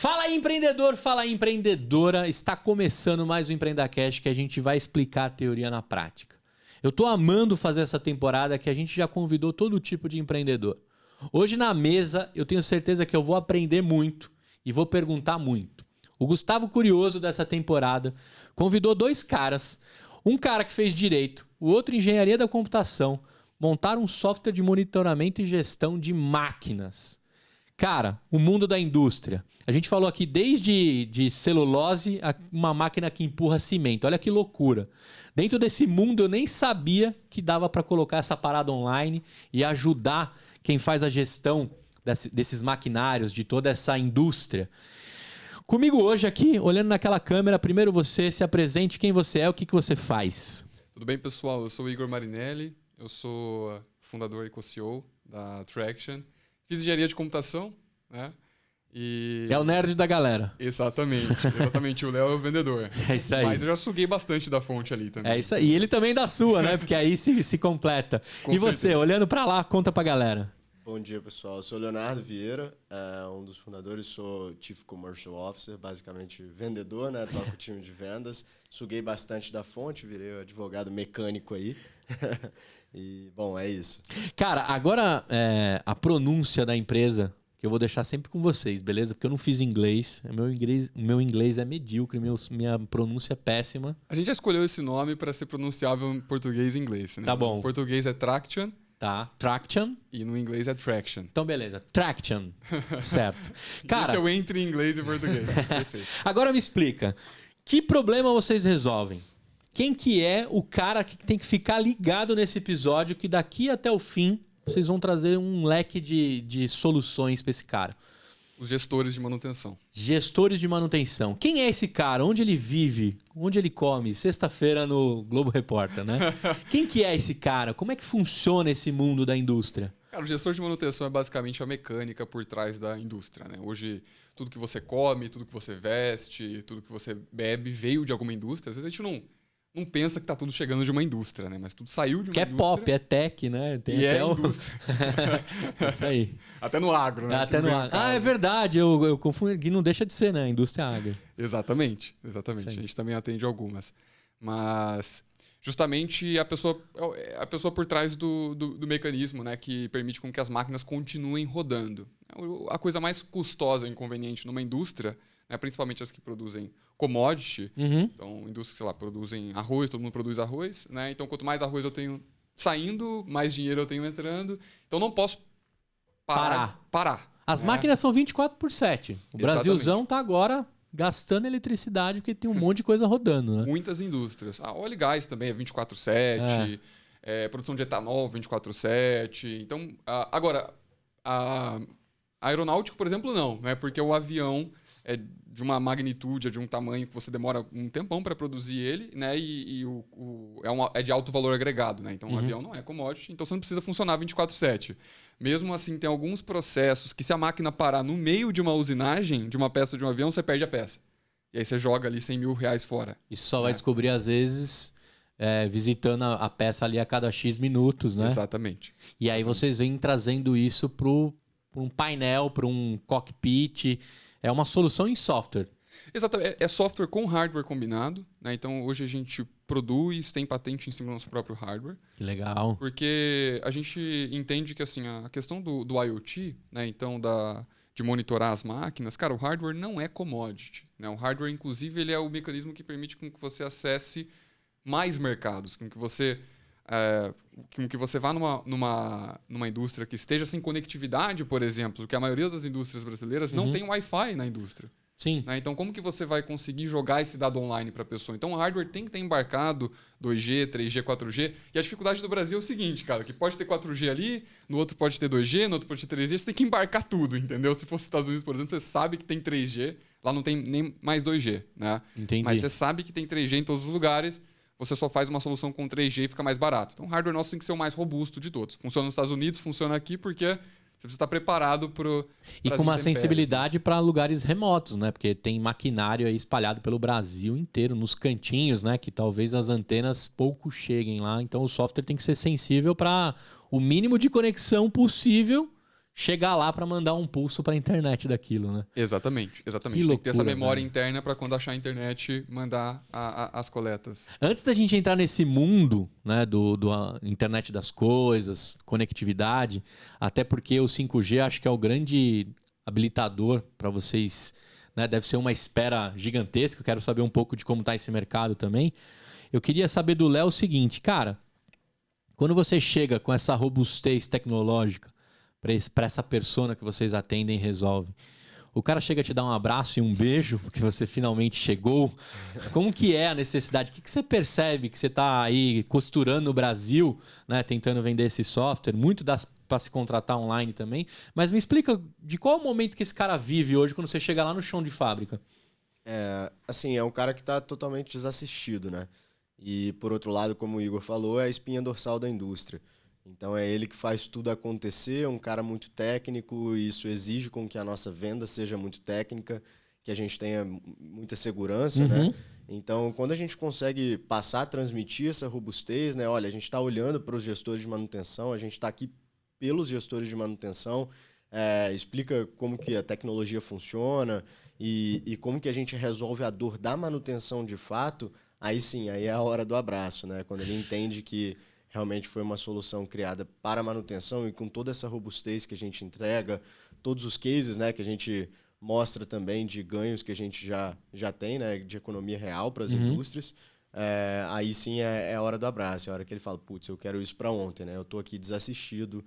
Fala aí, empreendedor, fala aí, empreendedora. Está começando mais um Empreendacast que a gente vai explicar a teoria na prática. Eu tô amando fazer essa temporada que a gente já convidou todo tipo de empreendedor. Hoje na mesa eu tenho certeza que eu vou aprender muito e vou perguntar muito. O Gustavo Curioso dessa temporada convidou dois caras. Um cara que fez direito, o outro engenharia da computação. Montaram um software de monitoramento e gestão de máquinas. Cara, o mundo da indústria. A gente falou aqui desde de celulose a uma máquina que empurra cimento. Olha que loucura. Dentro desse mundo eu nem sabia que dava para colocar essa parada online e ajudar quem faz a gestão desses maquinários, de toda essa indústria. Comigo hoje aqui, olhando naquela câmera, primeiro você se apresente, quem você é, o que você faz. Tudo bem, pessoal? Eu sou o Igor Marinelli, eu sou fundador e co-CEO da Traction. Fiz engenharia de computação, né? E... É o nerd da galera. Exatamente. O Léo é o vendedor. É isso aí. Mas eu já suguei bastante da fonte ali também. É isso aí. E ele também da sua, né? Porque aí se completa. Com e você, certeza. olhando pra lá, conta pra galera. Bom dia, pessoal. Eu sou o Leonardo Vieira, um dos fundadores, sou Chief Commercial Officer, basicamente vendedor, né? Toco o time de vendas. Suguei bastante da fonte, virei o advogado mecânico aí. E, bom, é isso. Cara, agora a pronúncia da empresa, que eu vou deixar sempre com vocês, beleza? Porque eu não fiz inglês. Meu inglês é medíocre, minha pronúncia é péssima. A gente já escolheu esse nome para ser pronunciável em português e inglês, né? Tá bom. No português é Traction. Tá, Traction. E no inglês é Traction. Então, beleza. Traction. Certo. Cara, Esse é o entre inglês e português. Perfeito. agora me explica. Que problema vocês resolvem? Quem que é o cara que tem que ficar ligado nesse episódio que daqui até o fim vocês vão trazer um leque de soluções para esse cara? Os gestores de manutenção. Gestores de manutenção. Quem é esse cara? Onde ele vive? Onde ele come? Sexta-feira no Globo Repórter, né? Quem que é esse cara? Como é que funciona esse mundo da indústria? Cara, o gestor de manutenção é basicamente a mecânica por trás da indústria, né? Hoje, tudo que você come, tudo que você veste, tudo que você bebe veio de alguma indústria. Às vezes a gente não pensa que tá tudo chegando de uma indústria, né? Mas tudo saiu de uma Que é indústria. pop, é tech, né? Tem E até é o... indústria. Isso aí. Até no agro, né? Até Que no vem ao agro. caso. Ah, é verdade. Eu confundo. Que não deixa de ser, né? Indústria agro. Exatamente. Isso A aí. gente também atende algumas. Mas, justamente, a pessoa por trás do mecanismo, né? Que permite com que as máquinas continuem rodando. A coisa mais custosa e inconveniente numa indústria, né, principalmente as que produzem commodity, então indústrias, sei lá, produzem arroz, todo mundo produz arroz, né? Então quanto mais arroz eu tenho saindo, mais dinheiro eu tenho entrando. Então não posso parar. As né? máquinas são 24/7. O Exatamente. Brasilzão tá agora gastando eletricidade porque tem um monte de coisa rodando, né? Muitas indústrias. A óleo e gás também é 24/7, produção de etanol 24/7. Então, agora, a aeronáutica, por exemplo, não, né? Porque o avião é de uma magnitude, é de um tamanho que você demora um tempão para produzir ele, né? E é de alto valor agregado, né? Então, o avião não é commodity, então você não precisa funcionar 24/7. Mesmo assim, tem alguns processos que se a máquina parar no meio de uma usinagem, de uma peça de um avião, você perde a peça. E aí você joga ali R$100 mil fora. Isso só vai descobrir, às vezes, visitando a peça ali a cada X minutos, né? Exatamente. E aí vocês vêm trazendo isso para um painel, para um cockpit. É uma solução em software. Exatamente. É software com hardware combinado, né? Então, hoje a gente produz, tem patente em cima do nosso próprio hardware. Que legal. Porque a gente entende que assim, a questão do IoT, né? Então, de monitorar as máquinas, cara, o hardware não é commodity, né? O hardware, inclusive, ele é o mecanismo que permite com que você acesse mais mercados, com que você vá numa indústria que esteja sem conectividade, por exemplo, porque a maioria das indústrias brasileiras não tem Wi-Fi na indústria. Sim. Né? Então, como que você vai conseguir jogar esse dado online para a pessoa? Então, o hardware tem que ter embarcado 2G, 3G, 4G. E a dificuldade do Brasil é o seguinte, cara, que pode ter 4G ali, no outro pode ter 2G, no outro pode ter 3G. Você tem que embarcar tudo, entendeu? Se fosse Estados Unidos, por exemplo, você sabe que tem 3G, lá não tem nem mais 2G, né? Entendi. Mas você sabe que tem 3G em todos os lugares, você só faz uma solução com 3G e fica mais barato. Então, o hardware nosso tem que ser o mais robusto de todos. Funciona nos Estados Unidos, funciona aqui porque você precisa estar preparado para E com uma sensibilidade para lugares remotos, né? Porque tem maquinário aí espalhado pelo Brasil inteiro, nos cantinhos, né? Que talvez as antenas pouco cheguem lá. Então o software tem que ser sensível para o mínimo de conexão possível chegar lá para mandar um pulso para a internet daquilo, né? Exatamente. Que Tem que ter essa loucura, memória velho. interna para quando achar a internet mandar as coletas. Antes da gente entrar nesse mundo, né, do internet das coisas, conectividade, até porque o 5G acho que é o grande habilitador para vocês, né, deve ser uma espera gigantesca. Eu quero saber um pouco de como está esse mercado também. Eu queria saber do Léo o seguinte, cara, quando você chega com essa robustez tecnológica para essa persona que vocês atendem e resolvem, o cara chega a te dar um abraço e um beijo, porque você finalmente chegou. Como que é a necessidade? O que você percebe que você está aí costurando no Brasil, né, tentando vender esse software? Muito dá para se contratar online também. Mas me explica de qual é o momento que esse cara vive hoje quando você chega lá no chão de fábrica. Assim, é um cara que está totalmente desassistido, né? E, por outro lado, como o Igor falou, é a espinha dorsal da indústria. Então, é ele que faz tudo acontecer, é um cara muito técnico, e isso exige com que a nossa venda seja muito técnica, que a gente tenha muita segurança, né? Então, quando a gente consegue passar, transmitir essa robustez, né? Olha, a gente está olhando para os gestores de manutenção, a gente está aqui pelos gestores de manutenção, explica como que a tecnologia funciona e como que a gente resolve a dor da manutenção de fato, aí sim, aí é a hora do abraço, né? Quando ele entende que realmente foi uma solução criada para a manutenção e com toda essa robustez que a gente entrega, todos os cases, né, que a gente mostra também de ganhos que a gente já tem, né, de economia real para as indústrias, aí sim é a hora do abraço, é a hora que ele fala, putz, eu quero isso para ontem, né? Eu estou aqui desassistido,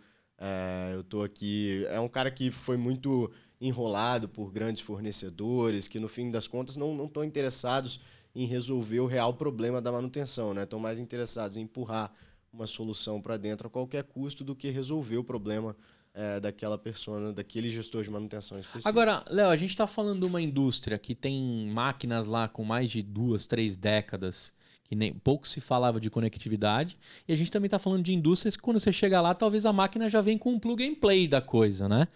eu estou aqui... É um cara que foi muito enrolado por grandes fornecedores, que no fim das contas não estão interessados em resolver o real problema da manutenção, né? Estão mais interessados em empurrar uma solução para dentro a qualquer custo do que resolver o problema daquela persona, daquele gestor de manutenção específico. Agora, Léo, a gente está falando de uma indústria que tem máquinas lá com mais de 2, 3 décadas, que nem pouco se falava de conectividade, e a gente também está falando de indústrias que quando você chega lá, talvez a máquina já vem com um plug and play da coisa, né?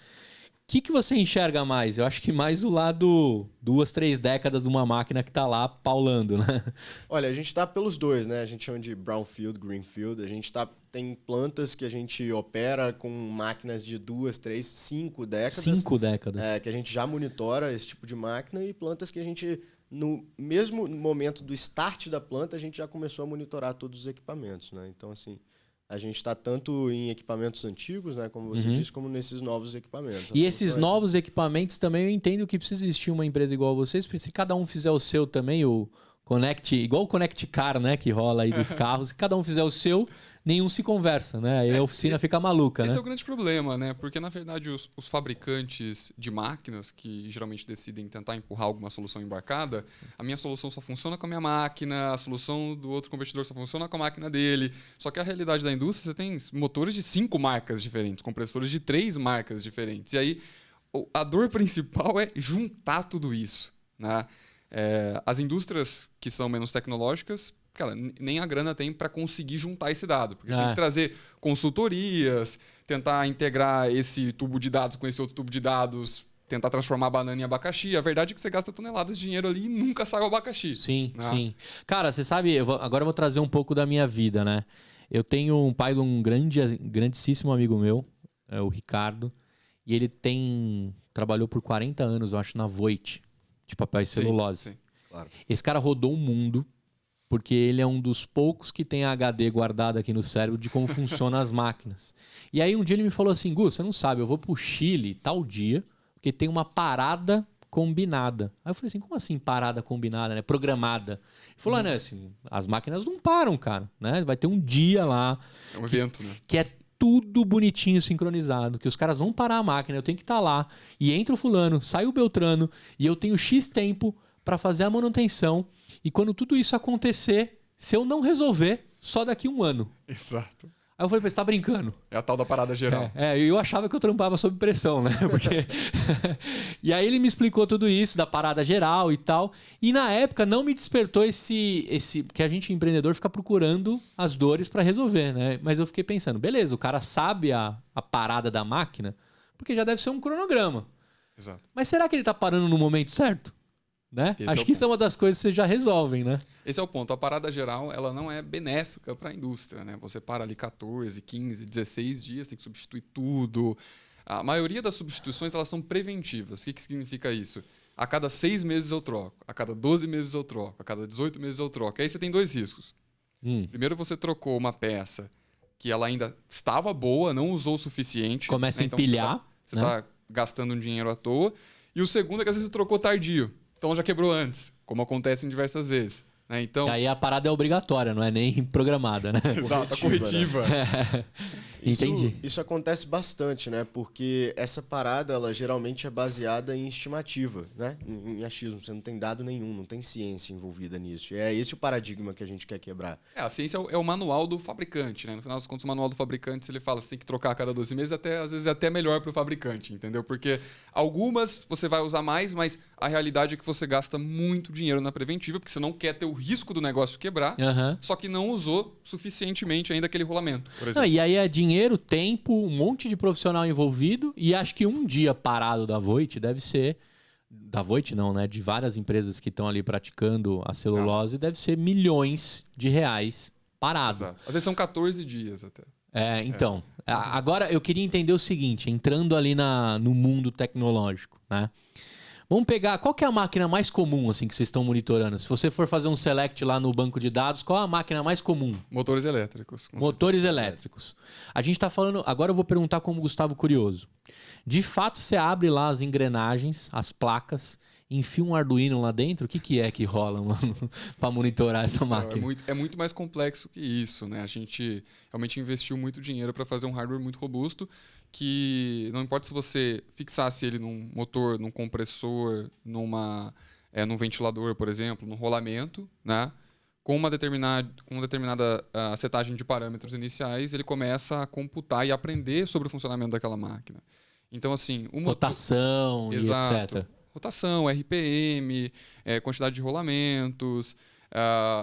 O que você enxerga mais? Eu acho que mais o lado 2, 3 décadas de uma máquina que está lá paulando, né? Olha, a gente está pelos dois, né? A gente chama de brownfield, greenfield. A gente tem plantas que a gente opera com máquinas de 2, 3, 5 décadas. 5 décadas. Que a gente já monitora esse tipo de máquina e plantas que a gente, no mesmo momento do start da planta, a gente já começou a monitorar todos os equipamentos, né? Então, assim... A gente está tanto em equipamentos antigos, né, como você disse, como nesses novos equipamentos. E esses novos equipamentos também eu entendo que precisa existir uma empresa igual a vocês, porque se cada um fizer o seu também, o Connect, igual o Connect Car, né, que rola aí dos carros, se cada um fizer o seu, nenhum se conversa, né? Aí a oficina fica maluca, né? Esse é o grande problema, né? Porque, na verdade, os fabricantes de máquinas, que geralmente decidem tentar empurrar alguma solução embarcada, a minha solução só funciona com a minha máquina, a solução do outro competidor só funciona com a máquina dele. Só que a realidade da indústria, você tem motores de 5 marcas diferentes, compressores de 3 marcas diferentes. E aí, a dor principal é juntar tudo isso, né? As indústrias que são menos tecnológicas, cara, nem a grana tem para conseguir juntar esse dado. Porque você tem que trazer consultorias, tentar integrar esse tubo de dados com esse outro tubo de dados, tentar transformar banana em abacaxi. A verdade é que você gasta toneladas de dinheiro ali e nunca sai o abacaxi. Sim, né? sim. Cara, você sabe, agora eu vou trazer um pouco da minha vida, né? Eu tenho um pai de um grandíssimo amigo meu, o Ricardo, e ele trabalhou por 40 anos, eu acho, na Voit, de papel e celulose. Sim. Claro. Esse cara rodou o mundo porque ele é um dos poucos que tem HD guardado aqui no cérebro de como funcionam as máquinas. E aí um dia ele me falou assim, Gus, você não sabe, eu vou pro Chile tal dia, porque tem uma parada combinada. Aí eu falei assim, como assim parada combinada, né? Programada. Ele falou, né, assim, as máquinas não param, cara, né? Vai ter um dia lá. É um evento, né? Que é tudo bonitinho, sincronizado, que os caras vão parar a máquina, eu tenho que estar lá, e entra o fulano, sai o Beltrano, e eu tenho X tempo para fazer a manutenção, e quando tudo isso acontecer, se eu não resolver, só daqui 1 ano. Exato. Aí eu falei, você tá brincando? É a tal da parada geral. Eu achava que eu trampava sob pressão, né? Porque... E aí ele me explicou tudo isso, da parada geral e tal. E na época não me despertou esse... que a gente, empreendedor, fica procurando as dores para resolver, né? Mas eu fiquei pensando, beleza, o cara sabe a parada da máquina, porque já deve ser um cronograma. Exato. Mas será que ele tá parando no momento certo? Né? Acho que isso é uma das coisas que vocês já resolvem, né? Esse é o ponto. A parada geral, ela não é benéfica para a indústria, né? Você para ali 14, 15, 16 dias, tem que substituir tudo. A maioria das substituições elas são preventivas. O que significa isso? A cada 6 meses eu troco, a cada 12 meses eu troco, a cada 18 meses eu troco. Aí você tem 2 riscos. Primeiro, você trocou uma peça que ela ainda estava boa, não usou o suficiente. Começa a então empilhar. Você está gastando um dinheiro à toa. E o segundo é que às vezes você trocou tardio. Então ela já quebrou antes, como acontece em diversas vezes. Né? Então, E aí a parada é obrigatória, não é nem programada, né? exato, a corretiva. É. Entendi. Isso acontece bastante, né? Porque essa parada, ela geralmente é baseada em estimativa, né? Em achismo. Você não tem dado nenhum, não tem ciência envolvida nisso. E é esse o paradigma que a gente quer quebrar. A ciência é o manual do fabricante, né? No final das contas, o manual do fabricante, ele fala que você tem que trocar a cada 12 meses, às vezes é até melhor para o fabricante, entendeu? Porque algumas você vai usar mais, mas a realidade é que você gasta muito dinheiro na preventiva, porque você não quer ter o risco do negócio quebrar, só que não usou suficientemente ainda aquele rolamento, por exemplo. Não, e aí é dinheiro, tempo, um monte de profissional envolvido, e acho que um dia parado da Voit deve ser... Da Voit não, né? De várias empresas que estão ali praticando a celulose, deve ser milhões de reais parado. Exato. Às vezes são 14 dias até. Então, agora eu queria entender o seguinte, entrando ali no mundo tecnológico, né? Vamos pegar, qual que é a máquina mais comum assim que vocês estão monitorando? Se você for fazer um select lá no banco de dados, qual é a máquina mais comum? Motores elétricos. Motores elétricos. A gente está falando, agora eu vou perguntar como Gustavo Curioso. De fato, você abre lá as engrenagens, as placas, enfia um Arduino lá dentro, o que é que rola, mano, para monitorar essa máquina? É muito mais complexo que isso, né? A gente realmente investiu muito dinheiro para fazer um hardware muito robusto, que não importa se você fixasse ele num motor, num compressor, num ventilador, por exemplo, num rolamento, né? Com uma determinada setagem de parâmetros iniciais, ele começa a computar e aprender sobre o funcionamento daquela máquina. Então, assim... Rotação e etc. Rotação, RPM, quantidade de rolamentos,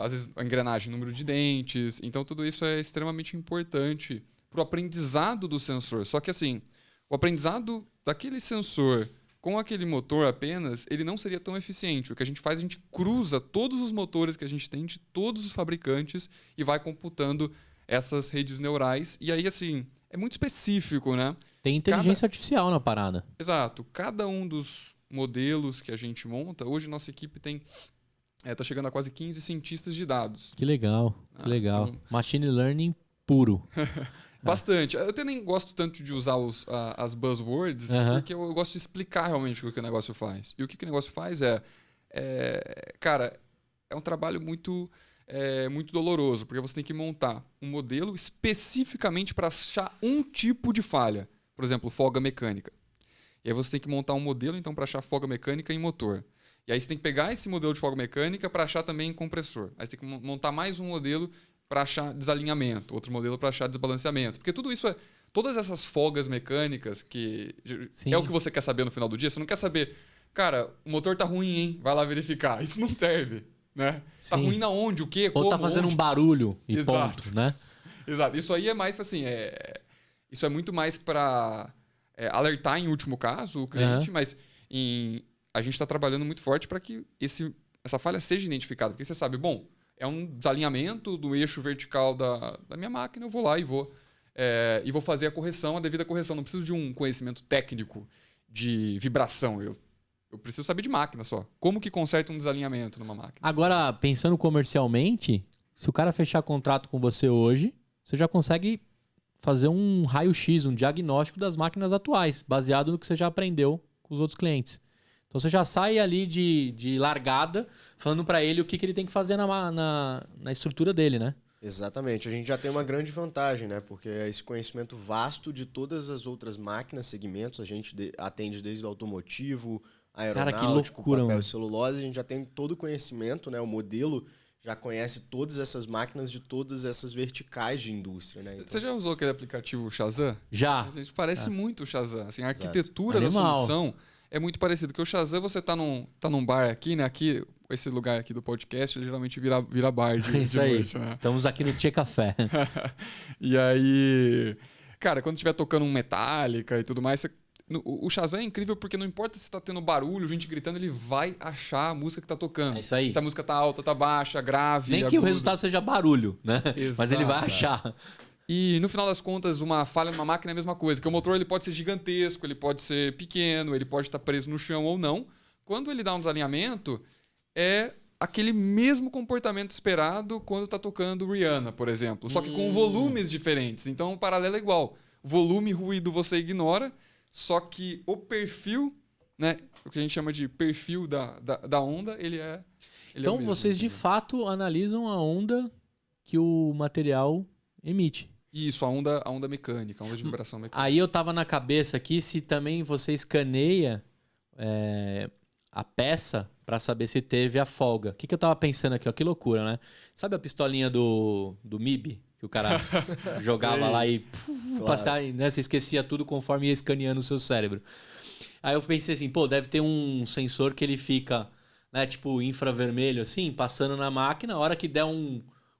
às vezes a engrenagem, número de dentes. Então, tudo isso é extremamente importante para o aprendizado do sensor. Só que, assim, o aprendizado daquele sensor com aquele motor apenas, ele não seria tão eficiente. O que a gente faz, a gente cruza todos os motores que a gente tem de todos os fabricantes e vai computando essas redes neurais. E aí, assim, é muito específico, né? Tem inteligência artificial na parada. Exato. Cada um dos modelos que a gente monta, hoje nossa equipe tem... tá chegando a quase 15 cientistas de dados. Que legal, que legal. Então... Machine Learning puro. Bastante. Eu até nem gosto tanto de usar as buzzwords, porque eu gosto de explicar realmente o que o negócio faz. E o que o negócio faz cara, é um trabalho muito doloroso, porque você tem que montar um modelo especificamente para achar um tipo de falha. Por exemplo, folga mecânica. E aí você tem que montar um modelo, então, para achar folga mecânica em motor. E aí você tem que pegar esse modelo de folga mecânica para achar também em compressor. Aí você tem que montar mais um modelo para achar desalinhamento, outro modelo para achar desbalanceamento. Porque tudo isso todas essas folgas mecânicas que é o que você quer saber no final do dia. Você não quer saber, cara, o motor tá ruim, hein? Vai lá verificar. Isso não serve, né? Sim. Tá ruim na onde, o quê, ou como, tá fazendo onde? Um barulho e Exato. Ponto, né? Exato. Isso aí é mais assim, isso é muito mais para alertar em último caso o cliente, mas a gente está trabalhando muito forte para que essa falha seja identificada. Porque você sabe, bom, é um desalinhamento do eixo vertical da minha máquina, eu vou lá e vou fazer a devida correção. Não preciso de um conhecimento técnico de vibração. Eu preciso saber de máquina só. Como que conserta um desalinhamento numa máquina? Agora, pensando comercialmente, se o cara fechar contrato com você hoje, você já consegue fazer um raio-x, um diagnóstico das máquinas atuais, baseado no que você já aprendeu com os outros clientes. Então você já sai ali de largada, falando para ele o que ele tem que fazer na estrutura dele, né? Exatamente. A gente já tem uma grande vantagem, né? Porque esse conhecimento vasto de todas as outras máquinas, segmentos, a gente atende desde o automotivo, aeronáutico, papel e celulose, a gente já tem todo o conhecimento, né? O modelo já conhece todas essas máquinas de todas essas verticais de indústria, né? Então... Você já usou aquele aplicativo Shazam? Já. A gente parece muito o Shazam. Assim, a arquitetura da solução é muito parecida. Porque o Shazam, você tá num bar aqui, né? Aqui, esse lugar aqui do podcast, ele geralmente vira bar de isso noite, aí. né? Estamos aqui no Tchê Café. E aí... Cara, quando estiver tocando um Metallica e tudo mais, o Shazam é incrível porque não importa se tá tendo barulho, gente gritando, ele vai achar a música que tá tocando. É isso aí. Se a música tá alta, tá baixa, grave, nem agudo. que o resultado seja barulho, né? Exato. Mas ele vai achar. E no final das contas, uma falha numa máquina é a mesma coisa, que o motor ele pode ser gigantesco, ele pode ser pequeno, ele pode estar preso no chão ou não. Quando ele dá um desalinhamento, é aquele mesmo comportamento esperado quando está tocando Rihanna, por exemplo, só que com volumes diferentes. Então o paralelo é igual. Volume e ruído você ignora, só que o perfil, né, o que a gente chama de perfil da onda, ele é Então o mesmo, vocês de fato analisam a onda que o material emite. Isso, a onda mecânica, a onda de vibração mecânica. Aí eu tava na cabeça aqui se também você escaneia a peça para saber se teve a folga. O que eu tava pensando aqui? Ó, que loucura, né? Sabe a pistolinha do MIB? Que o cara jogava lá e passava, né? Você esquecia tudo conforme ia escaneando o seu cérebro. Aí eu pensei assim, pô, deve ter um sensor que ele fica, né, tipo infravermelho assim, passando na máquina. A hora que der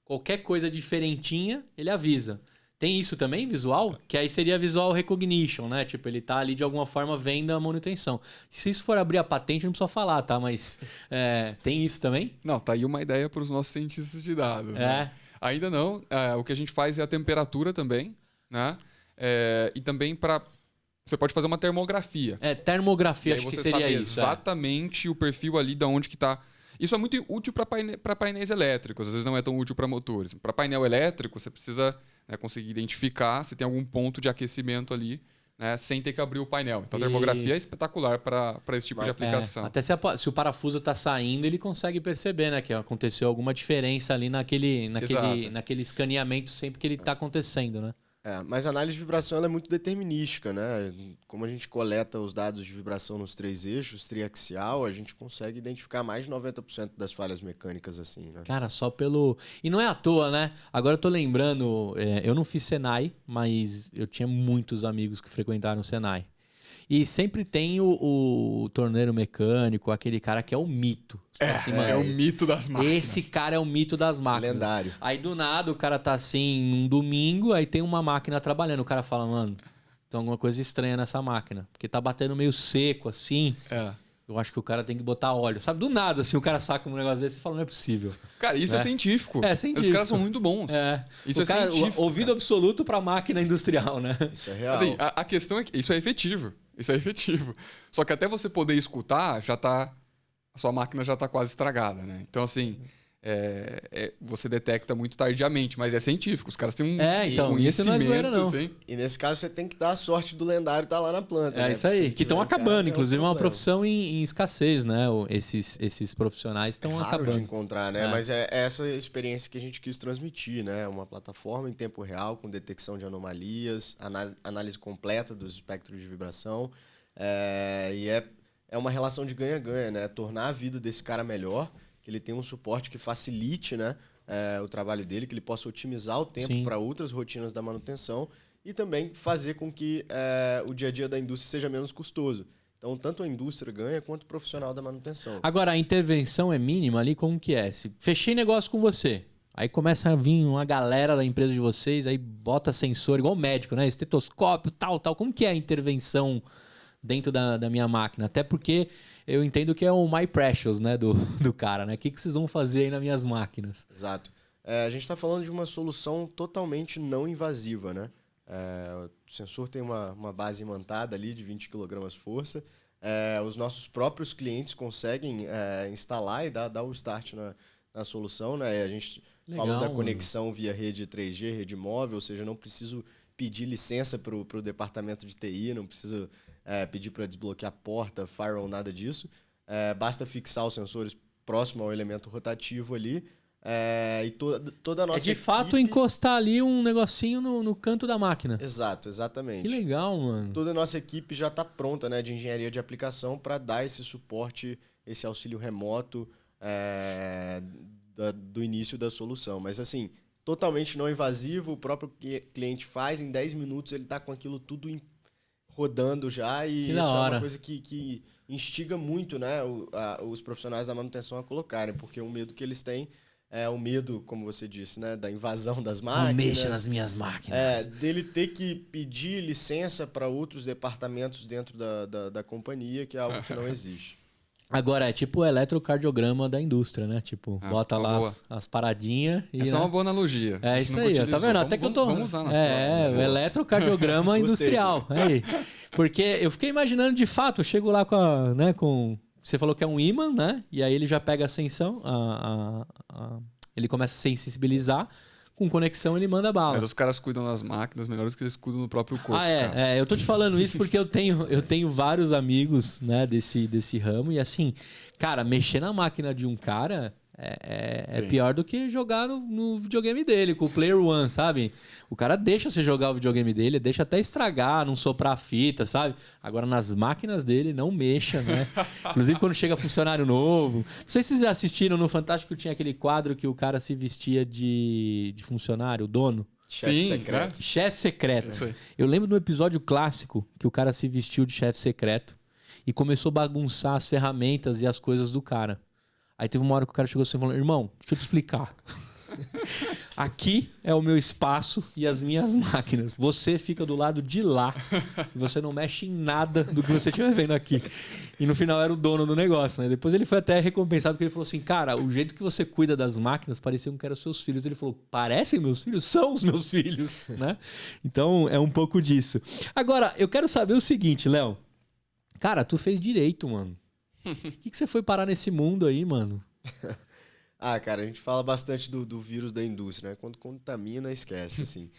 qualquer coisa diferentinha, ele avisa. Tem isso também, visual? Que aí seria visual recognition, né? Tipo, ele tá ali de alguma forma vendo a manutenção. Se isso for abrir a patente, não precisa falar, tá? Mas tem isso também? Não, tá aí uma ideia para os nossos cientistas de dados. Né? Ainda não. O que a gente faz é a temperatura também, né? E também para... Você pode fazer uma termografia. Termografia, acho que seria isso. Exatamente o perfil ali de onde que tá... Isso é muito útil para painéis elétricos, às vezes não é tão útil para motores. Para painel elétrico, você precisa conseguir identificar se tem algum ponto de aquecimento ali, né, sem ter que abrir o painel. Então a termografia é espetacular para esse tipo de aplicação. Até se o parafuso está saindo, ele consegue perceber, né, que aconteceu alguma diferença ali naquele escaneamento sempre que ele está acontecendo, né? Mas a análise de vibração ela é muito determinística, né? Como a gente coleta os dados de vibração nos 3 eixos, triaxial, a gente consegue identificar mais de 90% das falhas mecânicas assim, né? Cara, só pelo... E não é à toa, né? Agora eu tô lembrando, eu não fiz Senai, mas eu tinha muitos amigos que frequentaram o Senai. E sempre tem o torneiro mecânico, aquele cara que é o mito. É o mito das máquinas. Esse cara é o mito das máquinas. Lendário. Aí do nada o cara tá assim, num domingo, aí tem uma máquina trabalhando. O cara fala, mano, tem alguma coisa estranha nessa máquina. Porque tá batendo meio seco assim. Eu acho que o cara tem que botar óleo. Sabe, do nada, assim, o cara saca um negócio desse e fala, não é possível. Cara, isso é científico. É científico. Os caras são muito bons. Isso científico. Ouvido absoluto pra máquina industrial, né? Isso é real. Assim, a questão é que isso é efetivo. Isso é efetivo. Só que até você poder escutar, a sua máquina já está quase estragada, né? Então, assim, você detecta muito tardiamente, mas é científico. Os caras têm um então, conhecimento. Isso não é zoeira, não. Assim. E nesse caso, você tem que dar a sorte do lendário estar lá na planta. Isso aí. Que estão acabando. Inclusive, é uma profissão em escassez, né? Esses profissionais estão acabando. De encontrar, né? Mas é essa experiência que a gente quis transmitir, né? Uma plataforma em tempo real, com detecção de anomalias, análise completa dos espectros de vibração. E é uma relação de ganha-ganha, né? Tornar a vida desse cara melhor, que ele tenha um suporte que facilite, né, o trabalho dele, que ele possa otimizar o tempo para outras rotinas da manutenção e também fazer com que o dia a dia da indústria seja menos custoso. Então, tanto a indústria ganha quanto o profissional da manutenção. Agora, a intervenção é mínima ali? Como que é? Se fechei negócio com você, aí começa a vir uma galera da empresa de vocês, aí bota sensor, igual médico, né? Estetoscópio, tal. Como que é a intervenção dentro da minha máquina? Até porque eu entendo que é o my precious, né, do cara, né? O que vocês vão fazer aí nas minhas máquinas? Exato. A gente está falando de uma solução totalmente não invasiva, né? O sensor tem uma base imantada ali de 20 kg força. Os nossos próprios clientes conseguem instalar e dar o start na solução, né? A gente falou da conexão via rede 3G, rede móvel, ou seja, não preciso pedir licença para o departamento de TI, não preciso pedir para desbloquear porta, firewall, nada disso. Basta fixar os sensores próximo ao elemento rotativo ali. E toda a nossa de fato encostar ali um negocinho no canto da máquina. Exato, exatamente. Que legal, mano. Toda a nossa equipe já está pronta, né, de engenharia de aplicação para dar esse suporte, esse auxílio remoto do início da solução. Mas assim, totalmente não invasivo, o próprio cliente faz, em 10 minutos ele está com aquilo tudo rodando já, e isso é uma coisa que instiga muito, né, os profissionais da manutenção a colocarem, porque o medo que eles têm é o medo, como você disse, né, da invasão das máquinas. Não mexa nas minhas máquinas. Dele ter que pedir licença para outros departamentos dentro da companhia, que é algo que não existe. Agora, é tipo o eletrocardiograma da indústria, né? Tipo, bota lá as paradinhas e... Essa é uma boa analogia. É isso aí, tá vendo? Até que eu tô... Vamos usar nas próximas. O eletrocardiograma industrial. Aí. Porque eu fiquei imaginando, de fato, eu chego lá com... Você falou que é um ímã, né? E aí ele já pega a ascensão, ele começa a sensibilizar, com conexão ele manda bala. Mas os caras cuidam das máquinas melhores que eles cuidam do próprio corpo. Eu tô te falando isso porque eu tenho vários amigos, né, desse ramo, e assim, cara, mexer na máquina de um cara é pior do que jogar no videogame dele, com o Player One, sabe? O cara deixa você jogar o videogame dele, deixa até estragar, não soprar a fita, sabe? Agora nas máquinas dele, não mexa, né? Inclusive quando chega funcionário novo. Não sei se vocês já assistiram, no Fantástico tinha aquele quadro que o cara se vestia de funcionário, o dono. Chefe secreto. Chefe secreto. Eu lembro do episódio clássico que o cara se vestiu de chefe secreto e começou a bagunçar as ferramentas e as coisas do cara. Aí teve uma hora que o cara chegou assim e falou: irmão, deixa eu te explicar. Aqui é o meu espaço e as minhas máquinas. Você fica do lado de lá. E você não mexe em nada do que você estiver vendo aqui. E no final era o dono do negócio, né? Depois ele foi até recompensado porque ele falou assim: cara, o jeito que você cuida das máquinas parecia que eram seus filhos. Ele falou: parecem meus filhos? São os meus filhos, né? Então é um pouco disso. Agora, eu quero saber o seguinte, Léo. Cara, tu fez direito, mano. O que você foi parar nesse mundo aí, mano? Cara, a gente fala bastante do vírus da indústria, né? Quando contamina, esquece, assim.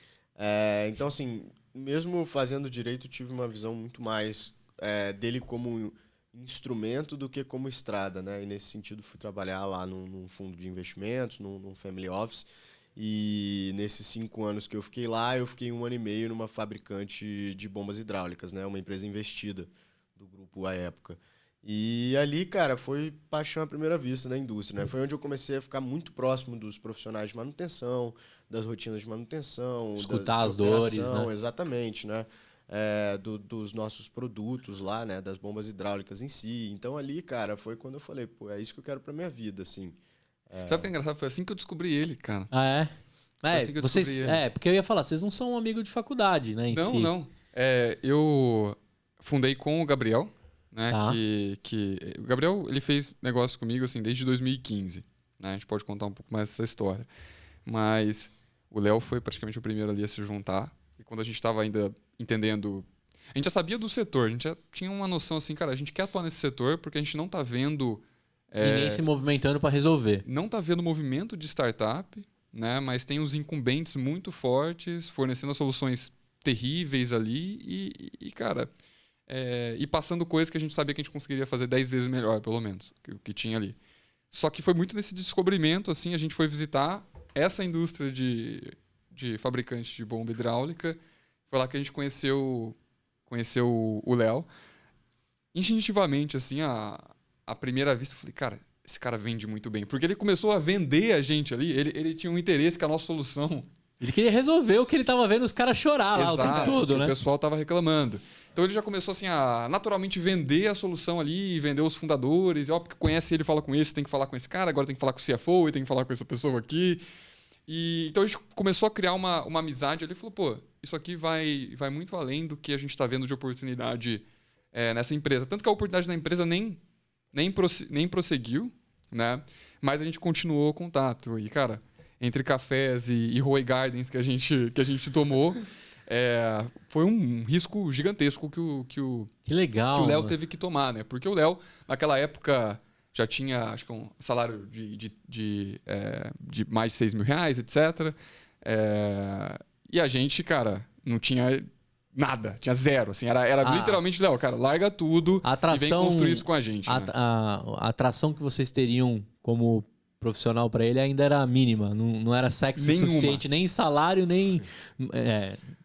Então, assim, mesmo fazendo direito, tive uma visão muito mais dele como instrumento do que como estrada, né? E nesse sentido, fui trabalhar lá num fundo de investimentos, num family office. E nesses 5 anos que eu fiquei lá, eu fiquei 1 ano e meio numa fabricante de bombas hidráulicas, né? Uma empresa investida do grupo à época. E ali, cara, foi paixão à primeira vista na indústria, né? Foi onde eu comecei a ficar muito próximo dos profissionais de manutenção, das rotinas de manutenção. Escutar as dores, né? Exatamente, né? Dos nossos produtos lá, né? Das bombas hidráulicas em si. Então ali, cara, foi quando eu falei, pô, é isso que eu quero pra minha vida, assim. Sabe o que é engraçado? Foi assim que eu descobri ele, cara. Ah, é? Foi assim que eu descobri ele. Porque eu ia falar, vocês não são um amigo de faculdade, né? Não. Eu fundei com o Gabriel, né? Tá. O Gabriel, ele fez negócio comigo assim desde 2015, né? A gente pode contar um pouco mais dessa história. Mas o Léo foi praticamente o primeiro ali a se juntar. E quando a gente estava ainda entendendo, a gente já sabia do setor, a gente já tinha uma noção assim, cara, a gente quer atuar nesse setor porque a gente não tá vendo ninguém se movimentando para resolver. Não tá vendo movimento de startup, né? Mas tem os incumbentes muito fortes fornecendo soluções terríveis ali e cara, e passando coisas que a gente sabia que a gente conseguiria fazer 10 vezes melhor, pelo menos, que tinha ali. Só que foi muito nesse descobrimento, assim, a gente foi visitar essa indústria de fabricantes de bomba hidráulica. Foi lá que a gente conheceu o Léo. Instintivamente, assim, à primeira vista, eu falei, cara, esse cara vende muito bem. Porque ele começou a vender a gente ali, ele tinha um interesse com a nossa solução. Ele queria resolver o que ele tava vendo os caras chorar lá. Exato, o tempo todo, né? O pessoal tava reclamando. Então ele já começou assim a naturalmente vender a solução ali, vender os fundadores. E, porque conhece ele, fala com esse, tem que falar com esse cara, agora tem que falar com o CFO e tem que falar com essa pessoa aqui. E então a gente começou a criar uma amizade ali e falou, pô, isso aqui vai muito além do que a gente está vendo de oportunidade nessa empresa. Tanto que a oportunidade da empresa nem prosseguiu, né? Mas a gente continuou o contato. E, cara, entre cafés e Roy Gardens que a gente tomou, foi um risco gigantesco que o Léo teve que tomar, né? Porque o Léo, naquela época, já tinha, acho que um salário de mais de 6 mil reais, etc. E a gente, cara, não tinha nada, tinha zero. Assim, era literalmente, Léo, cara, larga tudo e vem construir isso com a gente. Né? A atração que vocês teriam como profissional para ele ainda era mínima, não era sexy o suficiente, nem em salário, nem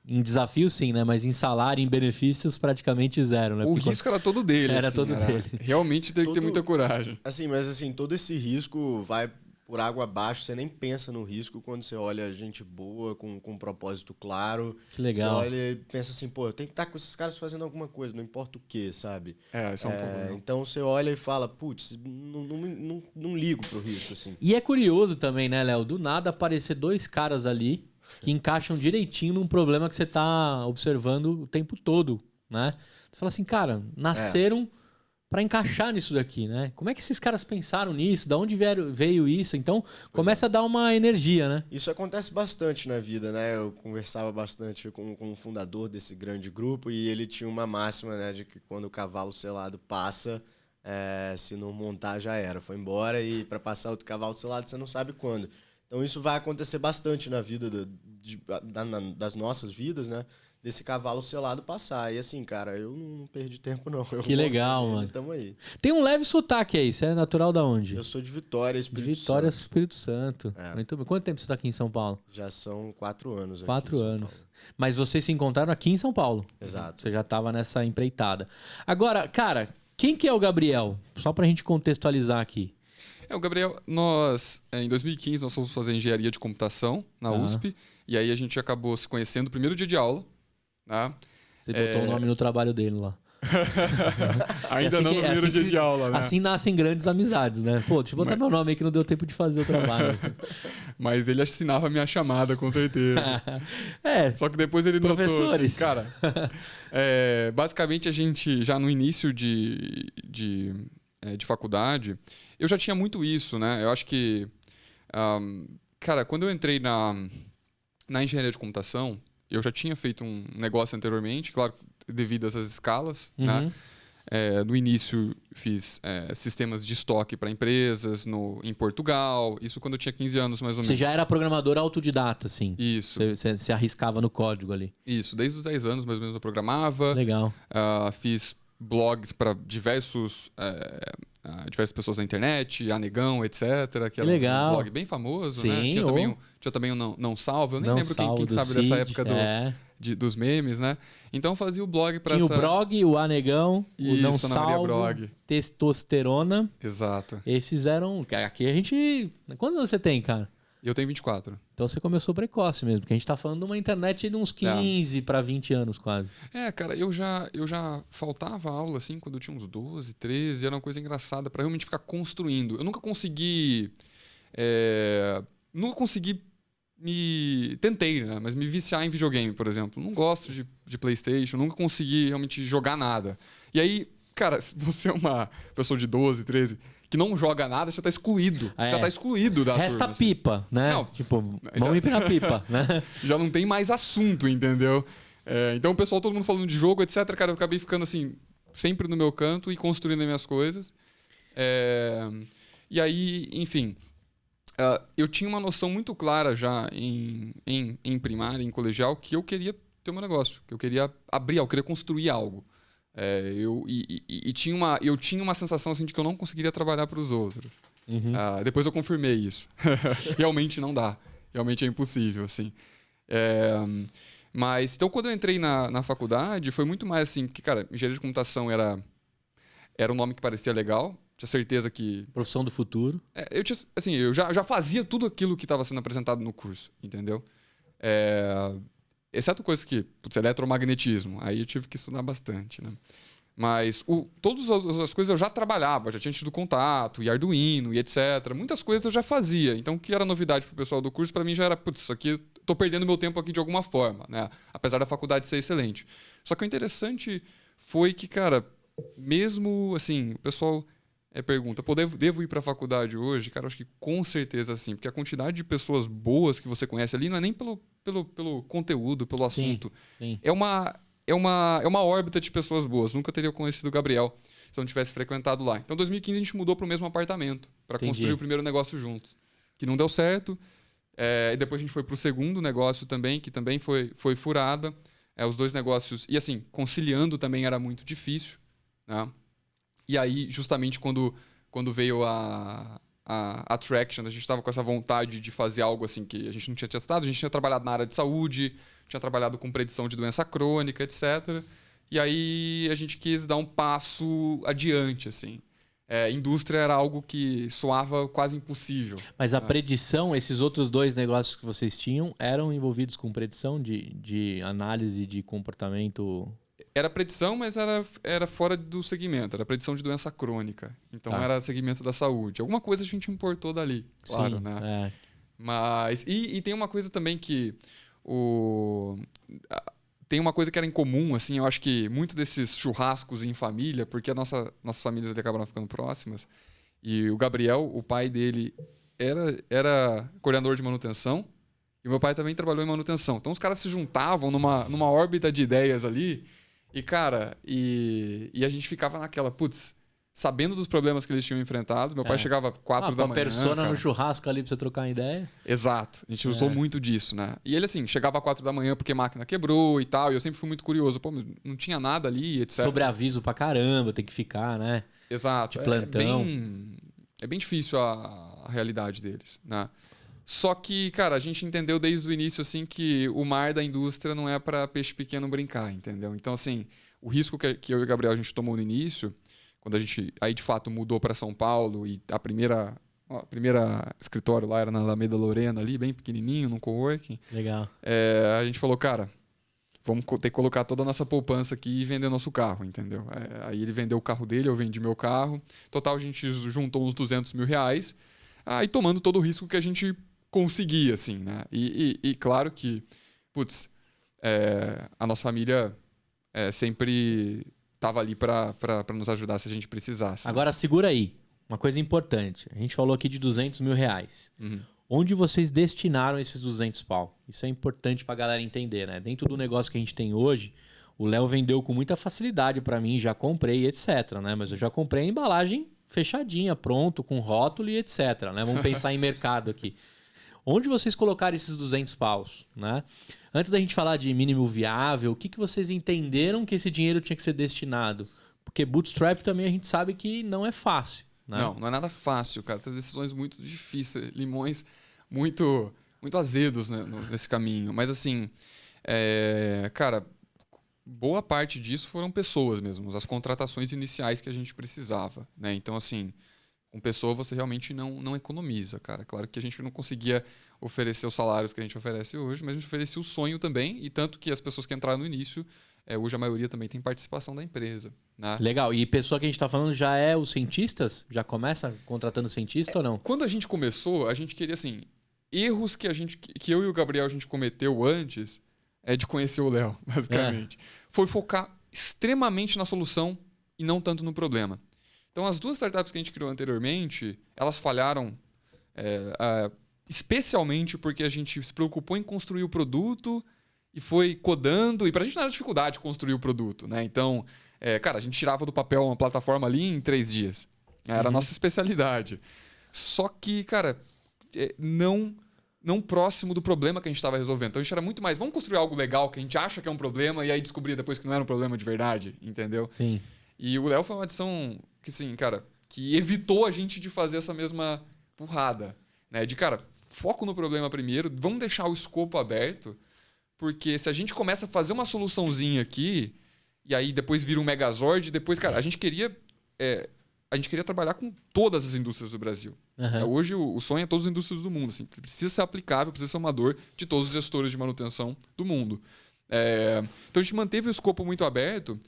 em desafio sim, né? Mas em salário, em benefícios, praticamente zero, né? O risco era todo dele. Era assim, todo dele. Realmente tem que ter muita coragem. Assim, mas assim, todo esse risco vai por água abaixo, você nem pensa no risco quando você olha gente boa, com um propósito claro. Que legal. Você olha e pensa assim, pô, eu tenho que estar com esses caras fazendo alguma coisa, não importa o que, sabe? Isso é um problema. Então você olha e fala, putz, não ligo pro risco, assim. E é curioso também, né, Léo? Do nada aparecer 2 caras ali que encaixam direitinho num problema que você tá observando o tempo todo, né? Você fala assim, cara, nasceram para encaixar nisso daqui, né? Como é que esses caras pensaram nisso? Da onde veio isso? Então, começa a dar uma energia, né? Isso acontece bastante na vida, né? Eu conversava bastante com o fundador desse grande grupo e ele tinha uma máxima, né, de que quando o cavalo selado passa, se não montar já era, foi embora, e para passar outro cavalo selado você não sabe quando. Então isso vai acontecer bastante na vida das nossas vidas, né? Desse cavalo selado passar. E assim, cara, eu não perdi tempo, não. Que legal, mano. Tamo aí. Tem um leve sotaque aí. Você é natural da onde? Eu sou de Vitória, Espírito De Vitória, Santo. Espírito Santo. É. Muito bem. Quanto tempo você tá aqui em São Paulo? Já são 4 anos. 4 anos. Mas vocês se encontraram aqui em São Paulo. Exato. Você já tava nessa empreitada. Agora, cara, quem que é o Gabriel? Só pra gente contextualizar aqui. O Gabriel, em 2015, nós fomos fazer engenharia de computação na USP, e aí a gente acabou se conhecendo no primeiro dia de aula. Né? Você botou o nome no trabalho dele lá. Ainda não no primeiro dia de aula, né? Assim nascem grandes amizades, né? Pô, deixa eu botar meu nome aí que não deu tempo de fazer o trabalho. Mas ele assinava a minha chamada, com certeza. Só que depois ele notou, assim, cara... basicamente, a gente, já no início de faculdade, eu já tinha muito isso, né? Eu acho que... cara, quando eu entrei na engenharia de computação, eu já tinha feito um negócio anteriormente, claro, devido a essas escalas, né? No início, fiz sistemas de estoque para empresas em Portugal. Isso quando eu tinha 15 anos, mais ou menos. Você já era programador autodidata, assim? Isso. Você arriscava no código ali? Isso. Desde os 10 anos, mais ou menos, eu programava. Legal. Fiz blogs para diversas pessoas na internet, Anegão, etc. Que era legal. Um blog bem famoso, sim, né? Tinha também o Não Salvo. Eu nem lembro quem sabe Cid, dessa época dos memes, né? Então eu fazia o blog para Tinha o Brog, o Anegão, o Não Ana Salvo, Maria Brog. Testosterona. Exato. Eles fizeram... Aqui a gente... Quantos anos você tem, cara? Eu tenho 24. Então você começou precoce mesmo, porque a gente tá falando de uma internet de uns 15 para 20 anos quase. Cara, eu já faltava aula, assim, quando eu tinha uns 12, 13. Era uma coisa engraçada para realmente ficar construindo. Eu nunca consegui... Tentei, né? Mas me viciar em videogame, por exemplo. Não gosto de PlayStation, nunca consegui realmente jogar nada. E aí, cara, se você é uma pessoa de 12, 13... que não joga nada, já tá excluído. Já tá excluído da Resta turma. Resta pipa, assim. né? Não, tipo, vamos empinar pipa, né? Já não tem mais assunto, entendeu? Então o pessoal, todo mundo falando de jogo, etc. Cara, eu acabei ficando assim, sempre no meu canto e construindo as minhas coisas. E aí, enfim... eu tinha uma noção muito clara já em primária, em colegial, que eu queria ter um negócio. Que eu queria abrir algo, eu queria construir algo. Eu tinha uma sensação assim, de que eu não conseguiria trabalhar para os outros. Depois eu confirmei isso. Realmente não dá. Realmente é impossível, assim. Mas, então, quando eu entrei na faculdade, foi muito mais assim, que, cara, engenharia de computação era um nome que parecia legal. Tinha certeza que... Profissão do futuro. Eu já fazia tudo aquilo que estava sendo apresentado no curso, entendeu? Exceto coisas que... eletromagnetismo. Aí eu tive que estudar bastante, né? Mas todas as coisas eu já trabalhava, já tinha tido contato, e Arduino, e etc. Muitas coisas eu já fazia. Então, o que era novidade para o pessoal do curso, para mim já era, isso aqui, estou perdendo meu tempo aqui de alguma forma, né? Apesar da faculdade ser excelente. Só que o interessante foi que, cara, mesmo assim, o pessoal... pergunta, devo ir para a faculdade hoje? Cara, eu acho que com certeza sim, porque a quantidade de pessoas boas que você conhece ali não é nem pelo conteúdo, pelo assunto. Sim. É uma órbita de pessoas boas. Nunca teria conhecido o Gabriel se eu não tivesse frequentado lá. Então, em 2015, a gente mudou para o mesmo apartamento para construir o primeiro negócio juntos. Que não deu certo. E depois a gente foi para o segundo negócio também, que também foi furada. Os dois negócios... E assim, conciliando também era muito difícil, né? E aí, justamente quando veio a Traction, a gente estava com essa vontade de fazer algo assim que a gente não tinha testado. A gente tinha trabalhado na área de saúde, tinha trabalhado com predição de doença crônica, etc. E aí a gente quis dar um passo adiante, assim. Indústria era algo que soava quase impossível. Mas a predição, esses outros dois negócios que vocês tinham, eram envolvidos com predição de análise de comportamento... Era predição, mas era fora do segmento. Era predição de doença crônica. Então era segmento da saúde. Alguma coisa a gente importou dali, claro, né? Mas... E tem uma coisa também que... tem uma coisa que era em comum, assim, eu acho que muitos desses churrascos em família, porque nossas famílias ali acabaram ficando próximas, e o Gabriel, o pai dele, era coordenador de manutenção, e meu pai também trabalhou em manutenção. Então os caras se juntavam numa órbita de ideias ali, e, cara, e a gente ficava naquela, putz, sabendo dos problemas que eles tinham enfrentado. Meu pai chegava 4 da manhã. Uma persona cara. no churrasco ali pra você trocar uma ideia. Exato. A gente usou muito disso, né? E ele, assim, chegava 4 da manhã porque a máquina quebrou e tal. E eu sempre fui muito curioso. Pô, mas não tinha nada ali, etc. Sobreaviso pra caramba, tem que ficar, né? Exato. De plantão. É bem difícil a realidade deles, né? Só que, cara, a gente entendeu desde o início, assim, que o mar da indústria não é para peixe pequeno brincar, entendeu? Então, assim, o risco que eu e o Gabriel a gente tomou no início, quando a gente aí de fato mudou para São Paulo e a primeira escritório lá era na Alameda Lorena ali, bem pequenininho, num coworking. Legal. A gente falou, cara, vamos ter que colocar toda a nossa poupança aqui e vender nosso carro, entendeu? Aí ele vendeu o carro dele, eu vendi meu carro. Total, a gente juntou uns 200 mil reais, aí tomando todo o risco que a gente conseguia, assim, né? E claro que, putz, a nossa família sempre estava ali para nos ajudar se a gente precisasse. Agora segura aí, uma coisa importante. A gente falou aqui de 200 mil reais. Uhum. Onde vocês destinaram esses 200 pau? Isso é importante pra galera entender, né? Dentro do negócio que a gente tem hoje, o Léo vendeu com muita facilidade pra mim, já comprei, etc, né? Mas eu já comprei a embalagem fechadinha, pronto, com rótulo e etc, né? Vamos pensar em mercado aqui. Onde vocês colocaram esses 200 paus, né? Antes da gente falar de mínimo viável, o que vocês entenderam que esse dinheiro tinha que ser destinado? Porque bootstrap também a gente sabe que não é fácil, né? Não é nada fácil, cara. Tem decisões muito difíceis, limões muito azedos, né, nesse caminho. Mas assim, cara, boa parte disso foram pessoas mesmo, as contratações iniciais que a gente precisava, né? Então assim, com pessoa você realmente não economiza, cara. Claro que a gente não conseguia oferecer os salários que a gente oferece hoje, mas a gente oferecia o sonho também, e tanto que as pessoas que entraram no início, hoje a maioria também tem participação da empresa, né? Legal. E pessoa que a gente está falando já é os cientistas? Já começa contratando cientista ou não? Quando a gente começou, a gente queria, assim, erros que eu e o Gabriel a gente cometeu antes de conhecer o Léo, basicamente. Foi focar extremamente na solução e não tanto no problema. Então, as 2 startups que a gente criou anteriormente, elas falharam especialmente porque a gente se preocupou em construir o produto e foi codando. E pra gente não era dificuldade construir o produto, né? Então, cara, a gente tirava do papel uma plataforma ali em 3 dias. Era a nossa especialidade. Só que, cara, não próximo do problema que a gente estava resolvendo. Então, a gente era muito mais, vamos construir algo legal que a gente acha que é um problema e aí descobrir depois que não era um problema de verdade, entendeu? Sim. E o Léo foi uma adição que, assim, cara, que evitou a gente de fazer essa mesma burrada, né? De, cara, foco no problema primeiro, vamos deixar o escopo aberto, porque se a gente começa a fazer uma soluçãozinha aqui, e aí depois vira um Megazord, depois, cara, a gente queria trabalhar com todas as indústrias do Brasil. Uhum. Hoje o sonho é todas as indústrias do mundo, assim, precisa ser aplicável, precisa ser uma dor de todos os gestores de manutenção do mundo. Então a gente manteve o escopo muito aberto